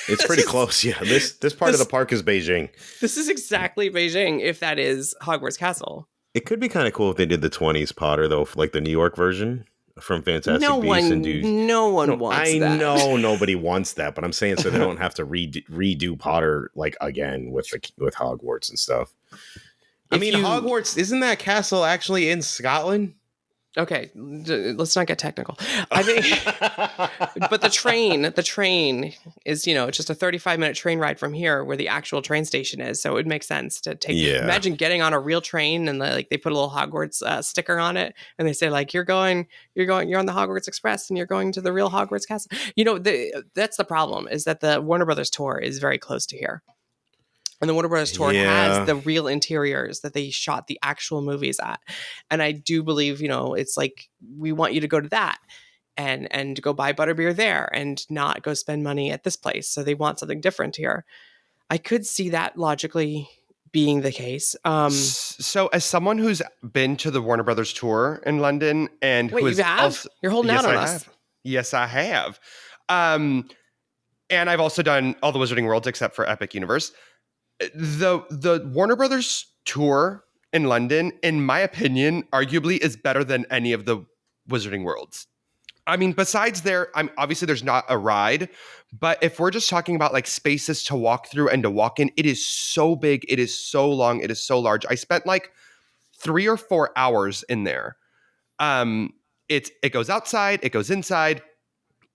It's pretty close, yeah. This part of the park is Beijing. This is exactly Beijing, if that is Hogwarts Castle. It could be kind of cool if they did the 20s Potter, though, like the New York version from Fantastic Beasts. No one wants that. I know nobody wants that, but I'm saying so they don't have to redo Potter like again with Hogwarts and stuff. Hogwarts, isn't that castle actually in Scotland? Okay, let's not get technical. I think, but the train is, it's just a 35-minute train ride from here where the actual train station is. So it would make sense to take. Yeah. Imagine getting on a real train and they put a little Hogwarts sticker on it, and they say like you're on the Hogwarts Express and you're going to the real Hogwarts Castle. That's the problem, is that the Warner Brothers tour is very close to here. And the Warner Brothers tour has the real interiors that they shot the actual movies at. And I do believe, it's like, we want you to go to that and go buy butterbeer there and not go spend money at this place. So they want something different here. I could see that logically being the case. So as someone who's been to the Warner Brothers tour in London and Wait, who you is have? also, You're holding yes, out on I us. have. Yes, I have. And I've also done all the Wizarding Worlds except for Epic Universe. The Warner Brothers tour in London, in my opinion, arguably is better than any of the Wizarding Worlds. I mean, besides obviously there's not a ride, but if we're just talking about like spaces to walk through and to walk in, it is so big, it is so long, it is so large. I spent like 3 or 4 hours in there. It goes outside, it goes inside.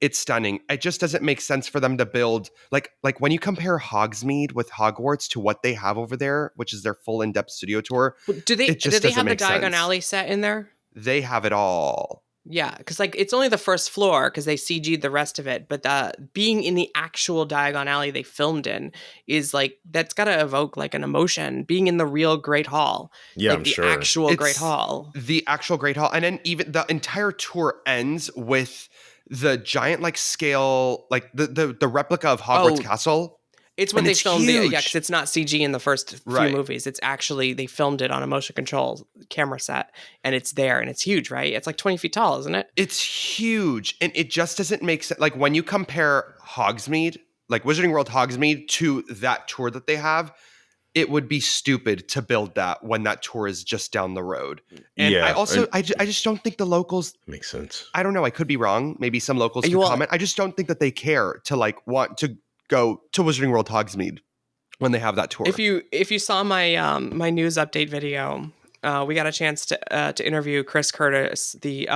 It's stunning. It just doesn't make sense for them to build like when you compare Hogsmeade with Hogwarts to what they have over there, which is their full in-depth studio tour. Do they have the Diagon Alley set in there? They have it all. Yeah, because like it's only the first floor because they CG'd the rest of it. But being in the actual Diagon Alley they filmed in is like that's got to evoke like an emotion. Being in the real Great Hall, yeah, like I'm the sure. actual Great Hall, the actual Great Hall, and then even the entire tour ends with the giant like scale, like the replica of Hogwarts Castle. It's when they filmed it, yeah, because it's not CG in the first few movies. It's actually, they filmed it on a motion control camera set, and it's there, and it's huge, right? It's like 20 feet tall, isn't it? It's huge, and it just doesn't make sense. Like, when you compare Hogsmeade, like Wizarding World Hogsmeade, to that tour that they have, it would be stupid to build that when that tour is just down the road. And I also, I just don't think the locals... Makes sense. I don't know, I could be wrong. Maybe some locals could comment. I just don't think that they care to, like, want to go to Wizarding World Hogsmeade when they have that tour. If you saw my my news update video, we got a chance to interview Chris Curtis, the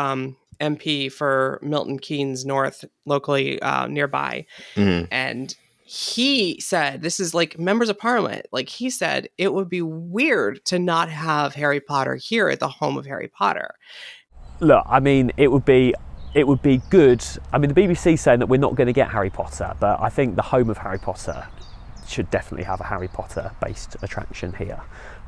MP for Milton Keynes North, locally nearby, and he said, this is like members of parliament, like he said it would be weird to not have Harry Potter here at the home of Harry Potter. Look, I mean, it would be good. I mean, the BBC saying that we're not going to get Harry Potter, but I think the home of Harry Potter should definitely have a Harry Potter based attraction here.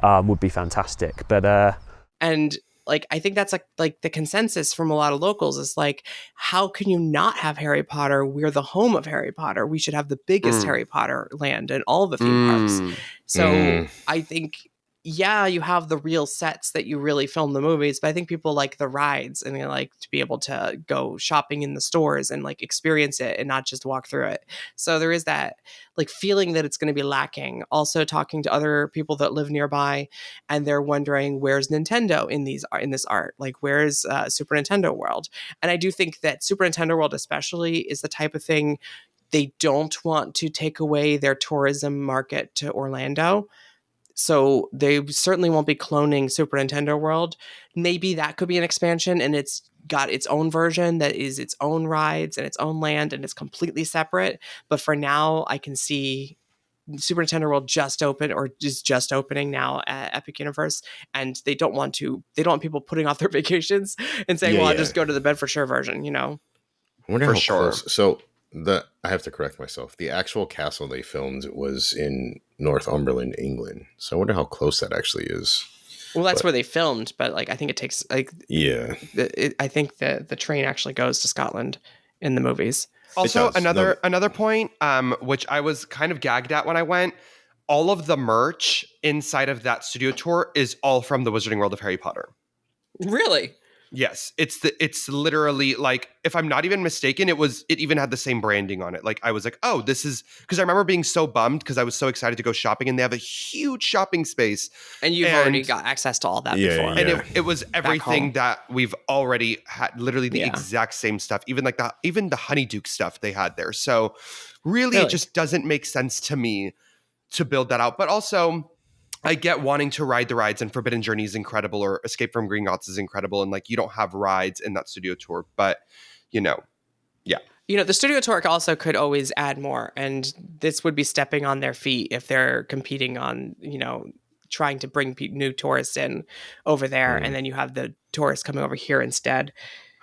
Would be fantastic. But and like I think that's like the consensus from a lot of locals is like, how can you not have Harry Potter? We're the home of Harry Potter. We should have the biggest Harry Potter land in all the theme parks. So I think, yeah, you have the real sets that you really film the movies, but I think people like the rides and they like to be able to go shopping in the stores and like experience it and not just walk through it. So there is that like feeling that it's going to be lacking. Also talking to other people that live nearby and they're wondering, where's Nintendo in this art? Like, where's Super Nintendo World? And I do think that Super Nintendo World especially is the type of thing they don't want to take away their tourism market to Orlando. So they certainly won't be cloning Super Nintendo World. Maybe that could be an expansion and it's got its own version that is its own rides and its own land and it's completely separate. But for now, I can see Super Nintendo World just opening now at Epic Universe. And they don't want people putting off their vacations and saying, I'll just go to the Bedfordshire version, you know? I wonder how close. So I have to correct myself. The actual castle they filmed was in Northumberland, England. So I wonder how close that actually is. Well, that's where they filmed, but like I think it takes like I think the train actually goes to Scotland in the movies. Also, another point, which I was kind of gagged at when I went. All of the merch inside of that studio tour is all from the Wizarding World of Harry Potter. Really? Yes, it's literally like, if I'm not even mistaken, it even had the same branding on it. Like I was like, oh, this is, because I remember being so bummed because I was so excited to go shopping and they have a huge shopping space. And you've already got access to all that before. Yeah. And it was everything that we've already had, literally the exact same stuff, even the Honeyduke stuff they had there. So really, it just doesn't make sense to me to build that out. But also, I get wanting to ride the rides, and Forbidden Journey is incredible, or Escape from Gringotts is incredible, and like you don't have rides in that studio tour, but the studio tour also could always add more, and this would be stepping on their feet if they're competing on trying to bring new tourists in over there, and then you have the tourists coming over here instead.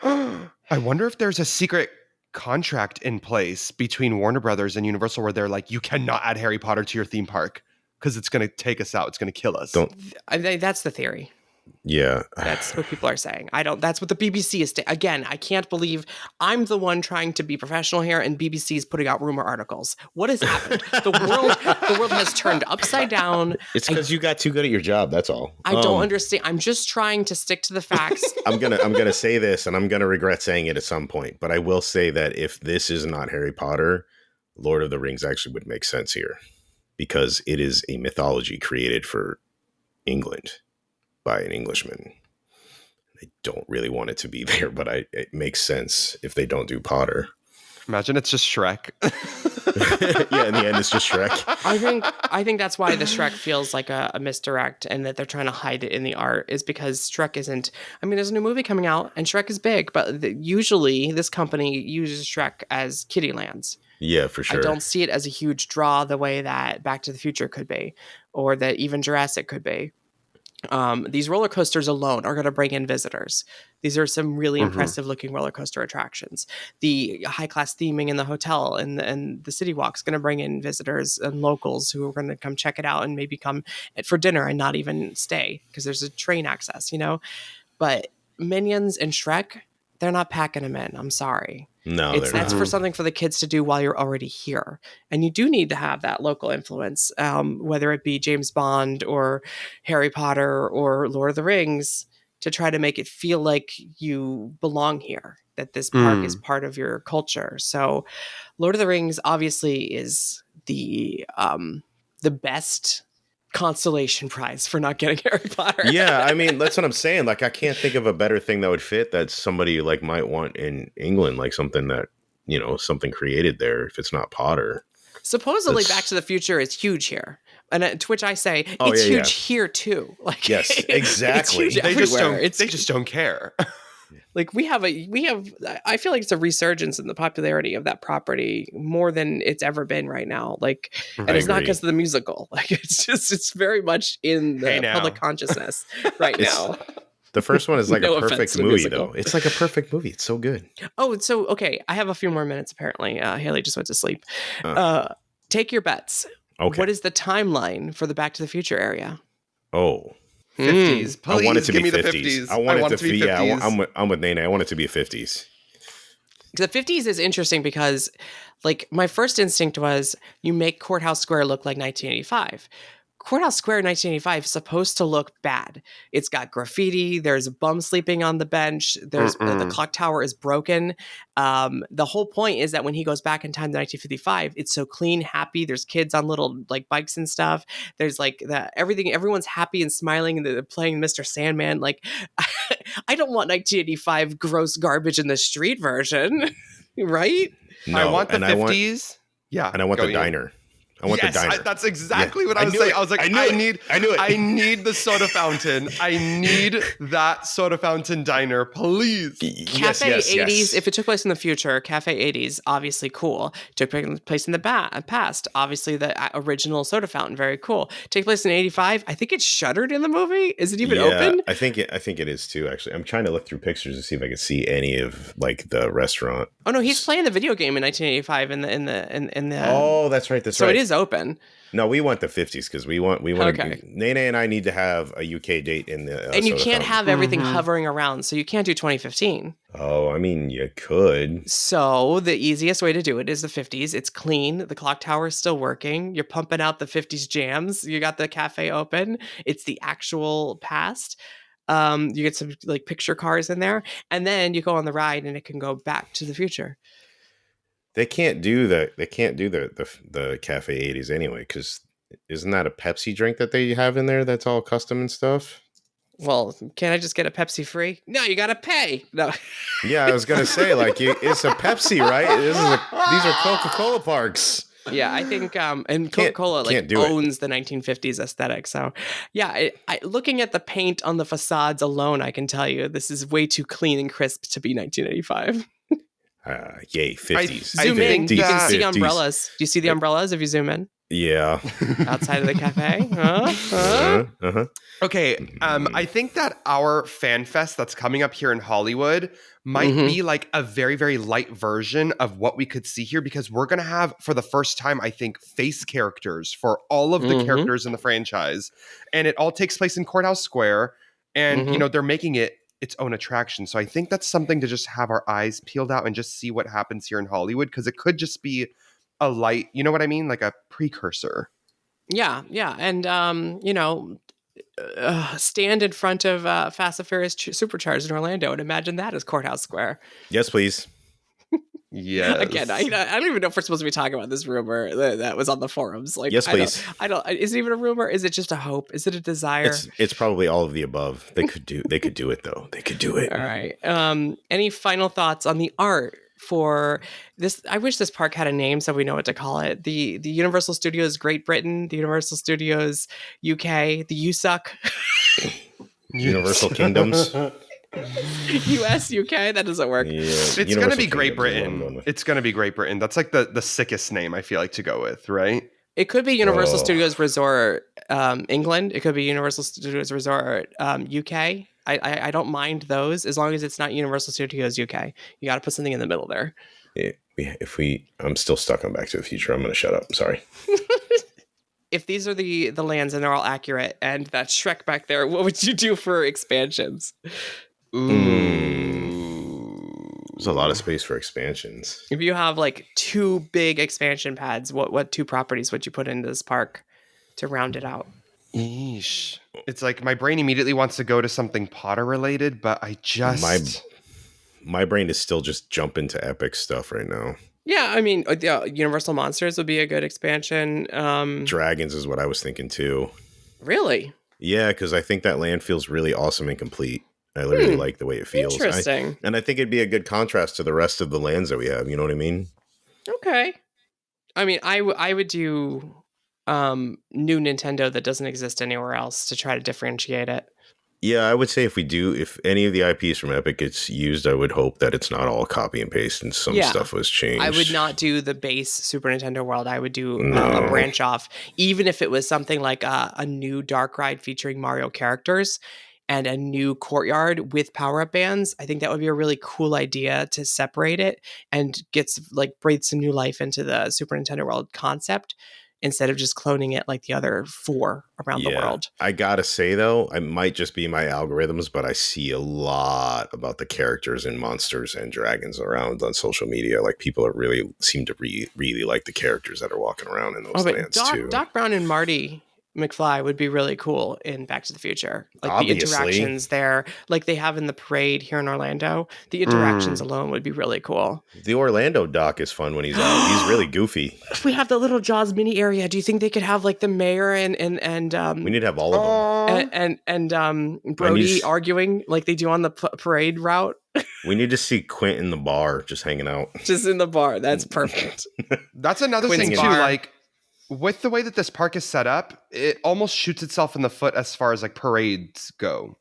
I wonder if there's a secret contract in place between Warner Brothers and Universal where they're like, you cannot add Harry Potter to your theme park because it's going to take us out. It's going to kill us. That's the theory. Yeah. That's what people are saying. That's what the BBC is. Again, I can't believe I'm the one trying to be professional here and BBC is putting out rumor articles. What has happened? The world has turned upside down. It's because you got too good at your job. That's all. I don't understand. I'm just trying to stick to the facts. I'm gonna say this, and I'm gonna regret saying it at some point. But I will say that if this is not Harry Potter, Lord of the Rings actually would make sense here, because it is a mythology created for England by an Englishman. I don't really want it to be there, but it makes sense if they don't do Potter. Imagine it's just Shrek. Yeah, in the end, it's just Shrek. I think that's why the Shrek feels like a misdirect, and that they're trying to hide it in the art, is because Shrek isn't. I mean, there's a new movie coming out, and Shrek is big, but usually this company uses Shrek as kiddie lands. Yeah, for sure. I don't see it as a huge draw the way that Back to the Future could be, or that even Jurassic could be. These roller coasters alone are going to bring in visitors. These are some really impressive looking roller coaster attractions. The high class theming in the hotel and the city walk is going to bring in visitors and locals who are going to come check it out and maybe come for dinner and not even stay because there's a train access, But Minions and Shrek, they're not packing them in. I'm sorry. No, that's for something for the kids to do while you're already here. And you do need to have that local influence, whether it be James Bond or Harry Potter or Lord of the Rings, to try to make it feel like you belong here, that this park is part of your culture. So Lord of the Rings obviously is the best consolation prize for not getting Harry Potter. Yeah, I mean, that's what I'm saying. Like, I can't think of a better thing that would fit that somebody like might want in England, like something that, something created there if it's not Potter. Supposedly Back to the Future is huge here. And to which I say, it's huge here too. Like, yes, exactly. They just don't care. Like I feel like it's a resurgence in the popularity of that property more than it's ever been right now. Like, and it's not because of the musical. Like, it's very much in the public consciousness right now. The first one is like a perfect movie, though. It's like a perfect movie. It's so good. Oh, so okay. I have a few more minutes. Apparently, Haley just went to sleep. Take your bets. Okay. What is the timeline for the Back to the Future area? Oh. 50s. Please I want it to give be me 50s. the 50s. I want it to be 50s. Yeah, I'm with Nene. I want it to be a 50s. The 50s is interesting because, like, my first instinct was you make Courthouse Square look like 1985. Courthouse Square 1985 is supposed to look bad. It's got graffiti. There's a bum sleeping on the bench. There's the clock tower is broken. The whole point is that when he goes back in time to 1955, it's so clean, happy. There's kids on little like bikes and stuff. There's like everyone's happy and smiling, and they're playing Mr. Sandman. Like, I don't want 1985 gross garbage in the street version, right? No, I want the 50s. And I want the diner. I want the diner. That's exactly what I was saying. I was like, I need it. I need the soda fountain. I need that soda fountain diner, please. Cafe 80s, if it took place in the future, Cafe 80s, obviously cool. Took place in the past, obviously the original soda fountain, very cool. Take place in 85, I think it's shuttered in the movie. Is it even open? I think it is too, actually. I'm trying to look through pictures to see if I can see any of like the restaurant. Oh no, he's playing the video game in 1985 in the Oh, that's right. So it is open. No, we want the 50s because we want okay. Nene and I need to have a UK date in the and you can't have everything hovering around, so you can't do 2015. Oh, I mean, you could. So the easiest way to do it is the 50s. It's clean. The clock tower is still working. You're pumping out the 50s jams. You got the cafe open. It's the actual past. You get some like picture cars in there, and then you go on the ride, and it can go back to the future. They can't do the Cafe 80s anyway, because isn't that a Pepsi drink that they have in there that's all custom and stuff? Well, can't I just get a Pepsi free? No, you gotta pay. No. Yeah, I was gonna say it's a Pepsi, right? These are Coca-Cola parks. Yeah, I think and Coca-Cola owns the 1950s aesthetic. So, yeah, looking at the paint on the facades alone, I can tell you this is way too clean and crisp to be 1985. Yay, 50s. Zoom in. You can see 50s. umbrellas. Do you see the umbrellas if you zoom in? Yeah. Outside of the cafe. Okay. I think that our fan fest that's coming up here in Hollywood might be like a very, very light version of what we could see here, because we're going to have, for the first time, I think, face characters for all of the characters in the franchise. And it all takes place in Courthouse Square. And, Mhm. they're making it its own attraction. So I think that's something to just have our eyes peeled out and just see what happens here in Hollywood, because it could just be a light, you know what I mean? Like a precursor. Yeah, yeah. And, stand in front of Fast and Furious Supercharged in Orlando and imagine that as Courthouse Square. Yes, please. Yes. Again, I don't even know if we're supposed to be talking about this rumor that was on the forums. Like, Yes, please. I don't. Is it even a rumor? Is it just a hope? Is it a desire? It's probably all of the above. They could do it though. They could do it. All right. Any final thoughts on the art for this? I wish this park had a name so we know what to call it. The Universal Studios Great Britain, the Universal Studios UK, the USUC, Universal Kingdoms. US, UK. That doesn't work. Yeah, It's going to Universal be Great Kingdoms is what I'm going Britain. with. It's going to be Great Britain. That's like the sickest name I feel like to go with, right? It could be Universal Oh. Studios Resort England. It could be Universal Studios Resort UK. I don't mind those as long as it's not Universal Studios UK. You got to put something in the middle there. I'm still stuck on Back to the Future. I'm going to shut up. I'm sorry. If these are the lands and they're all accurate and that's Shrek back there, what would you do for expansions? There's a lot of space for expansions. If you have like 2 big expansion pads, what 2 properties would you put into this park to round it out? Eesh. It's like my brain immediately wants to go to something Potter related, but I just... My brain is still just jumping to epic stuff right now. Yeah, I mean, Universal Monsters would be a good expansion. Dragons is what I was thinking too. Really? Yeah, because I think that land feels really awesome and complete. I really like the way it feels. Interesting. And I think it'd be a good contrast to the rest of the lands that we have. You know what I mean? Okay. I mean, I would do new Nintendo that doesn't exist anywhere else to try to differentiate it. Yeah, I would say if any of the IPs from Epic gets used, I would hope that it's not all copy and paste and some stuff was changed. I would not do the base Super Nintendo world. I would do a branch off, even if it was something like a new dark ride featuring Mario characters and a new courtyard with power-up bands. I think that would be a really cool idea to separate it and breathe some new life into the Super Nintendo world concept, instead of just cloning it like the other 4 around the world. I gotta say though, it might just be my algorithms, but I see a lot about the characters and monsters and dragons around on social media. Like people are seem to really like the characters that are walking around in those lands too. Doc Brown and Marty McFly would be really cool in Back to the Future. Like Obviously. the interactions there, like they have in the parade here in Orlando, the interactions alone would be really cool. The Orlando doc is fun when he's out. He's really goofy. If we have the little Jaws mini area, do you think they could have like the mayor and We need to have all of them. and Brody arguing like they do on the parade route? We need to see Quint in the bar just hanging out. Just in the bar. That's perfect. That's another Quinn's thing too. bar. Like with the way that this park is set up, it almost shoots itself in the foot as far as like parades go.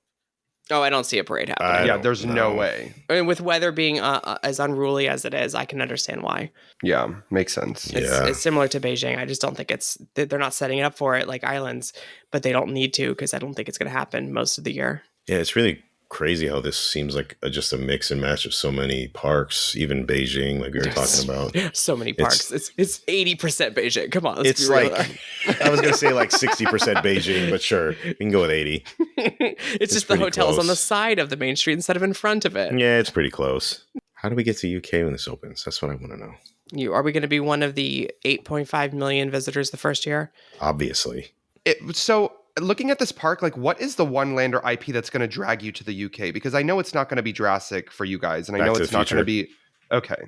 Oh, I don't see a parade happening. Yeah, there's no way. I mean, with weather being as unruly as it is, I can understand why. Yeah, makes sense. It's similar to Beijing. I just don't think they're not setting it up for it like islands, but they don't need to because I don't think it's going to happen most of the year. Yeah, it's really crazy how this seems like just a mix and match of so many parks, even Beijing, like we were talking about. So many parks. It's 80% Beijing. Come on, let's It's be real like I was gonna say like 60% Beijing, but sure, we can go with 80. It's just the pretty hotels on the close. side of the main street instead of in front of it. Yeah, it's pretty close. How do we get to UK when this opens? That's what I want to know. Are we going to be one of the 8.5 million visitors the first year? Obviously. So looking at this park, like what is the one lander IP that's going to drag you to the UK? Because I know it's not going to be Jurassic for you guys, and I Back know to it's the not going to Future. be okay.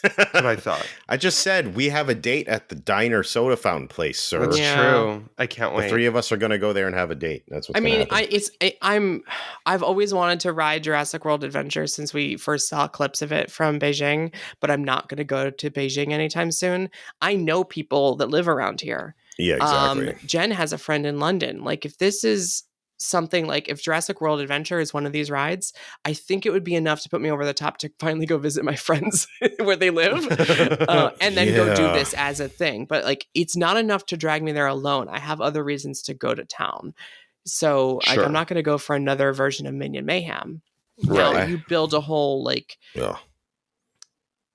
That's what I thought. I just said we have a date at the diner soda fountain place, sir. That's Yeah. true. I can't The wait. 3 of us are going to go there and have a date. That's what's I mean, gonna happen. I've always wanted to ride Jurassic World Adventure since we first saw clips of it from Beijing, but I'm not going to go to Beijing anytime soon. I know people that live around here. Yeah, exactly. Jen has a friend in London. Like if this is something like if Jurassic World Adventure is one of these rides, I think it would be enough to put me over the top to finally go visit my friends where they live and then go do Yeah. this as a thing. But like, it's not enough to drag me there alone. I have other reasons to go to town. So like, Sure. I'm not going to go for another version of Minion Mayhem. Now Right. you build a whole like Yeah.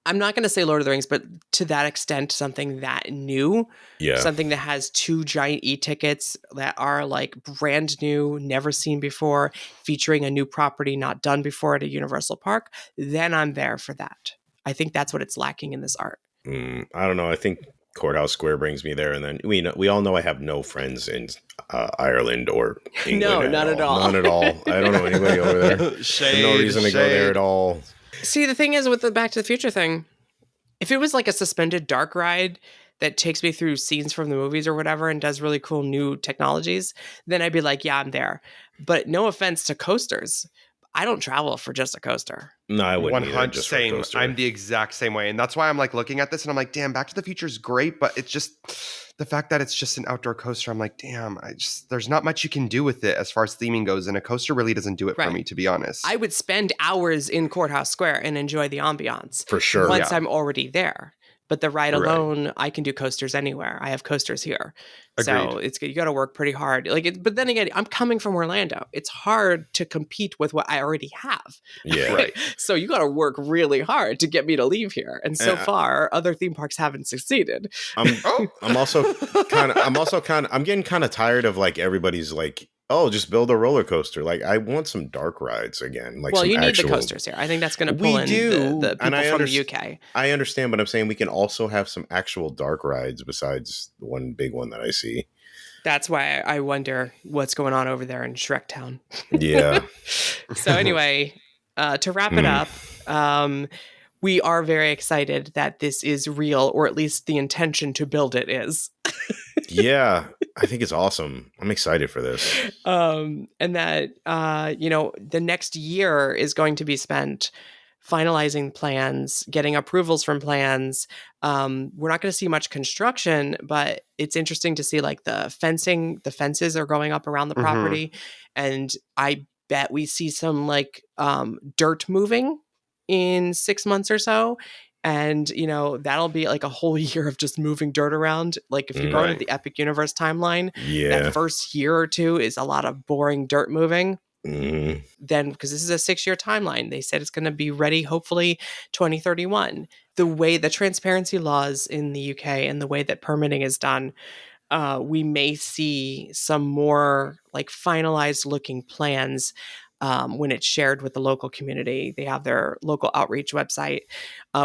I'm not going to say Lord of the Rings, but to that extent, something that new, something that has 2 giant e-tickets that are like brand new, never seen before, featuring a new property not done before at a Universal Park, then I'm there for that. I think that's what it's lacking in this art. I don't know. I think Courthouse Square brings me there, and then we all know I have no friends in Ireland or England. No, not at all. None at all. I don't know anybody over there. There's no reason to go there at all. See, the thing is with the Back to the Future thing, if it was like a suspended dark ride that takes me through scenes from the movies or whatever and does really cool new technologies, then I'd be like, yeah, I'm there. But no offense to coasters, I don't travel for just a coaster. No, I wouldn't. 100 same. I'm the exact same way, and that's why I'm like looking at this and I'm like, damn, Back to the Future is great, but it's just the fact that it's just an outdoor coaster. I'm like, damn, there's not much you can do with it as far as theming goes, and a coaster really doesn't do it for me, to be honest. I would spend hours in Courthouse Square and enjoy the ambiance for sure once I'm already there. But the ride alone, I can do coasters anywhere. I have coasters here. Agreed. So you got to work pretty hard. But then again, I'm coming from Orlando. It's hard to compete with what I already have. Yeah. Right. So you got to work really hard to get me to leave here. And so far, other theme parks haven't succeeded. I'm getting kind of tired of like everybody's like, oh, just build a roller coaster. Like, I want some dark rides again. Like, well, you need the coasters here. I think that's going to pull in the people from the UK. I understand, but I'm saying we can also have some actual dark rides besides the one big one that I see. That's why I wonder what's going on over there in Shrek Town. Yeah. So anyway, to wrap it up, we are very excited that this is real, or at least the intention to build it is. Yeah, I think it's awesome. I'm excited for this. And that, the next year is going to be spent finalizing plans, getting approvals from plans. We're not going to see much construction, but it's interesting to see like the fences are going up around the property. And I bet we see some like dirt moving in 6 months or so. And, that'll be like a whole year of just moving dirt around. Like if you go into the Epic Universe timeline, that first year or two is a lot of boring dirt moving. Then, because this is a 6-year timeline, they said it's going to be ready, hopefully 2031. The way the transparency laws in the UK and the way that permitting is done, we may see some more like finalized looking plans when it's shared with the local community. They have their local outreach website.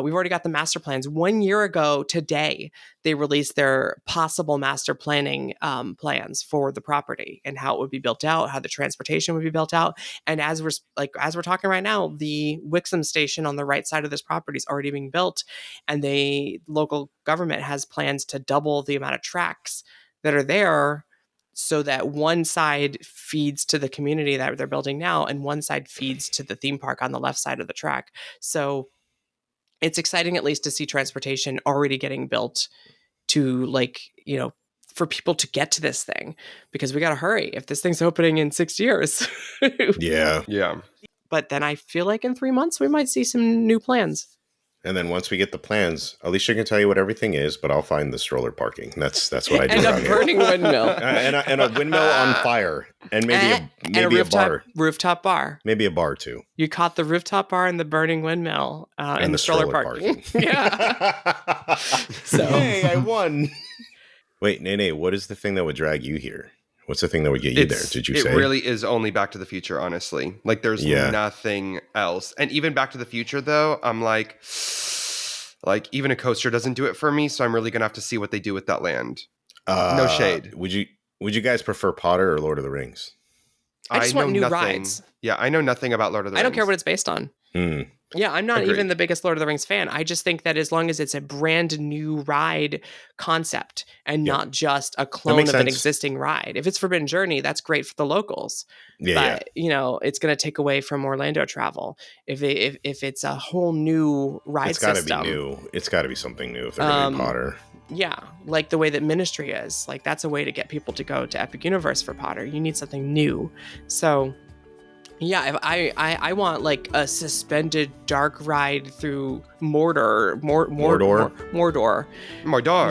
We've already got the master plans. 1 year ago today, they released their possible master planning plans for the property and how it would be built out, how the transportation would be built out. And as we're talking right now, the Wixom station on the right side of this property is already being built, and the local government has plans to double the amount of tracks that are there, so that one side feeds to the community that they're building now, and one side feeds to the theme park on the left side of the track. So it's exciting at least to see transportation already getting built to for people to get to this thing, because we got to hurry if this thing's opening in 6 years. Yeah. But then I feel like in 3 months, we might see some new plans. And then once we get the plans, Alicia can tell you what everything is, but I'll find the stroller parking. That's what I do. And a burning windmill. and a windmill on fire. And maybe a bar. Rooftop bar. Maybe a bar too. You caught the rooftop bar and the burning windmill and the stroller parking. Yeah. So hey, I won. Wait, Nene, what is the thing that would drag you here? What's the thing that would get you there? Did you say? It really is only Back to the Future, honestly. Like, there's nothing else. And even Back to the Future, though, I'm like, even a coaster doesn't do it for me, so I'm really going to have to see what they do with that land. No shade. Would you guys prefer Potter or Lord of the Rings? I just want new rides. Yeah, I know nothing about Lord of the Rings. I don't care what it's based on. Yeah, I'm not even the biggest Lord of the Rings fan. I just think that as long as it's a brand new ride concept and not just a clone of an existing ride. If it's Forbidden Journey, that's great for the locals. But it's going to take away from Orlando travel. If it's a whole new ride system. It's got to be new. It's got to be something new if they're going to be Potter. Yeah, like the way that Ministry is. Like, that's a way to get people to go to Epic Universe for Potter. You need something new. So Yeah, I want like a suspended dark ride through Mordor. Mordor.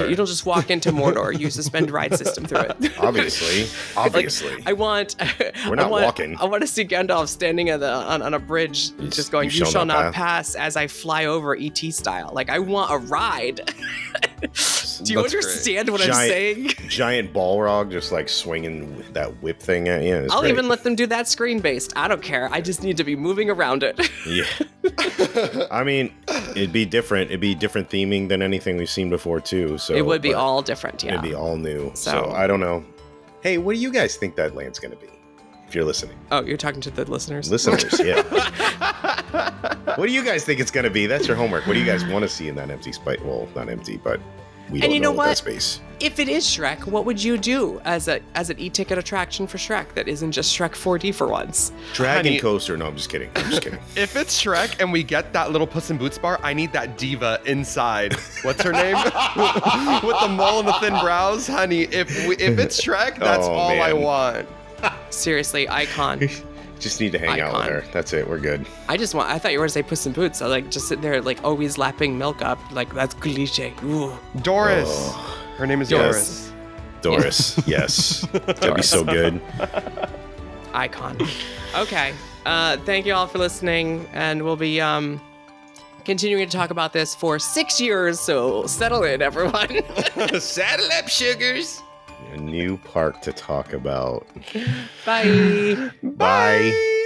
You don't just walk into Mordor. You suspend ride system through it. Obviously. Like, I want. We're not walking. I want to see Gandalf standing on a bridge, just going, "You shall not pass," as I fly over ET style. Like, I want a ride. Do you understand what I'm saying? Giant Balrog just like swinging that whip thing at you. I'll even let them do that screen based. I don't care. I just need to be moving around it. Yeah. I mean, it'd be different. It'd be different theming than anything we've seen before too. So it would be all different. Yeah. It'd be all new. So I don't know. Hey, what do you guys think that land's going to be? If you're listening. Oh, you're talking to the listeners? Listeners, yeah. What do you guys think it's going to be? That's your homework. What do you guys want to see in that empty space? Well, not empty, but we don't know that space. If it is Shrek, what would you do as an e-ticket attraction for Shrek that isn't just Shrek 4D for once? Dragon Coaster. No, I'm just kidding. If it's Shrek and we get that little Puss in Boots bar, I need that diva inside. What's her name? With the mole and the thin brows, honey. If it's Shrek, that's all I want. Seriously, icon. Just need to hang out with her. That's it. We're good. I thought you were going to say Puss in Boots. I like just sitting there like always lapping milk up. Like that's cliche. Ooh. Doris. Her name is Doris. Doris. Yes. That'd be so good. Icon. Okay. Thank you all for listening. And we'll be continuing to talk about this for 6 years. So settle in, everyone. Saddle up, sugars. A new park to talk about. Bye. Bye.